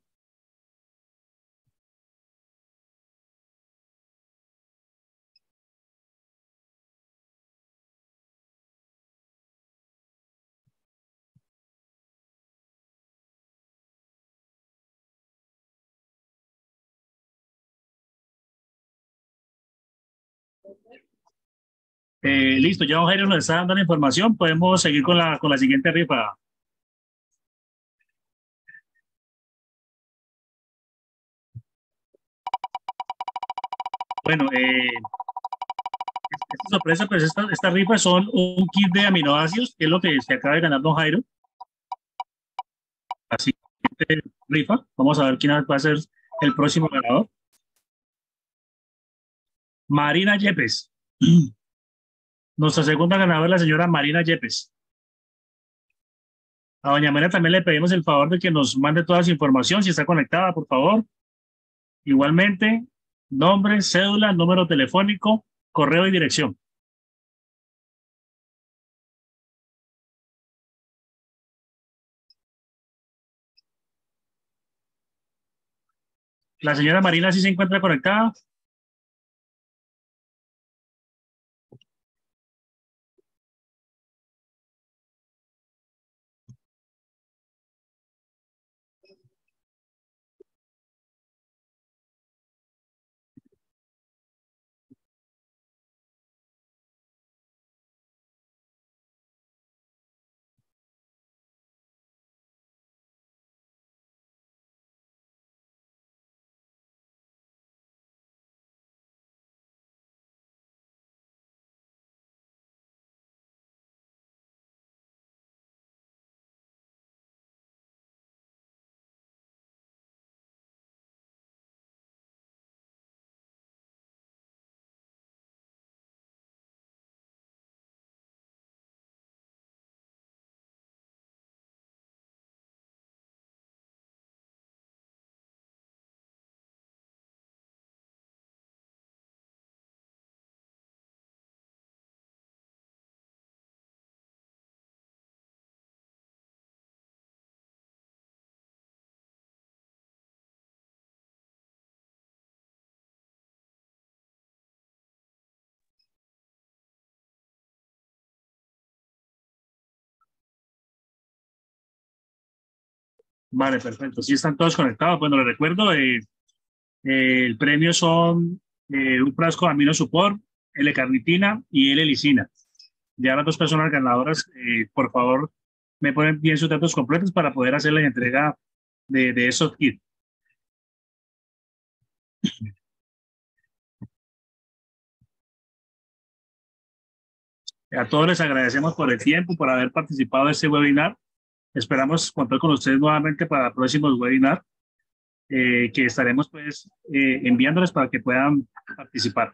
Listo, ya don Jairo nos está dando la información. Podemos seguir con la siguiente rifa. Bueno, esta sorpresa, pues esta rifa son un kit de aminoácidos, que es lo que se acaba de ganar don Jairo. Así que rifa. Vamos a ver quién va a ser el próximo ganador. Marina Yepes. Nuestra segunda ganadora es la señora Marina Yepes. A doña María también le pedimos el favor de que nos mande toda su información, si está conectada, por favor. Igualmente, nombre, cédula, número telefónico, correo y dirección. La señora Marina sí se encuentra conectada. Vale, perfecto. Sí están todos conectados. Bueno, les recuerdo, el premio son un frasco de amino support, L-carnitina y L-lisina. Ya las dos personas ganadoras, por favor, me ponen bien sus datos completos para poder hacer la entrega de esos kits. A todos les agradecemos por el tiempo, por haber participado de este webinar. Esperamos contar con ustedes nuevamente para próximos webinars que estaremos pues enviándoles para que puedan participar.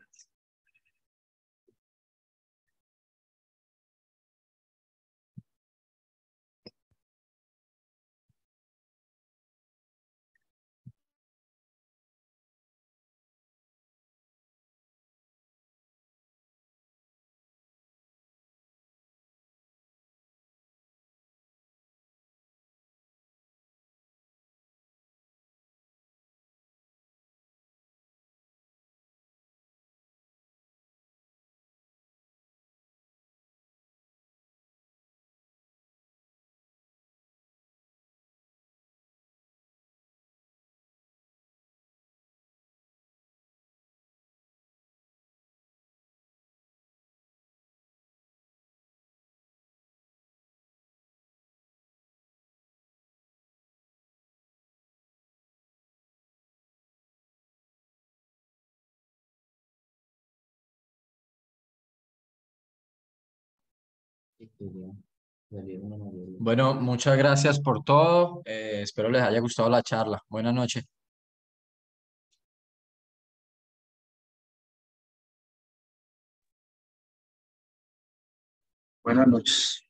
Bueno, muchas gracias por todo. Espero les haya gustado la charla. Buenas noches. Buenas noches.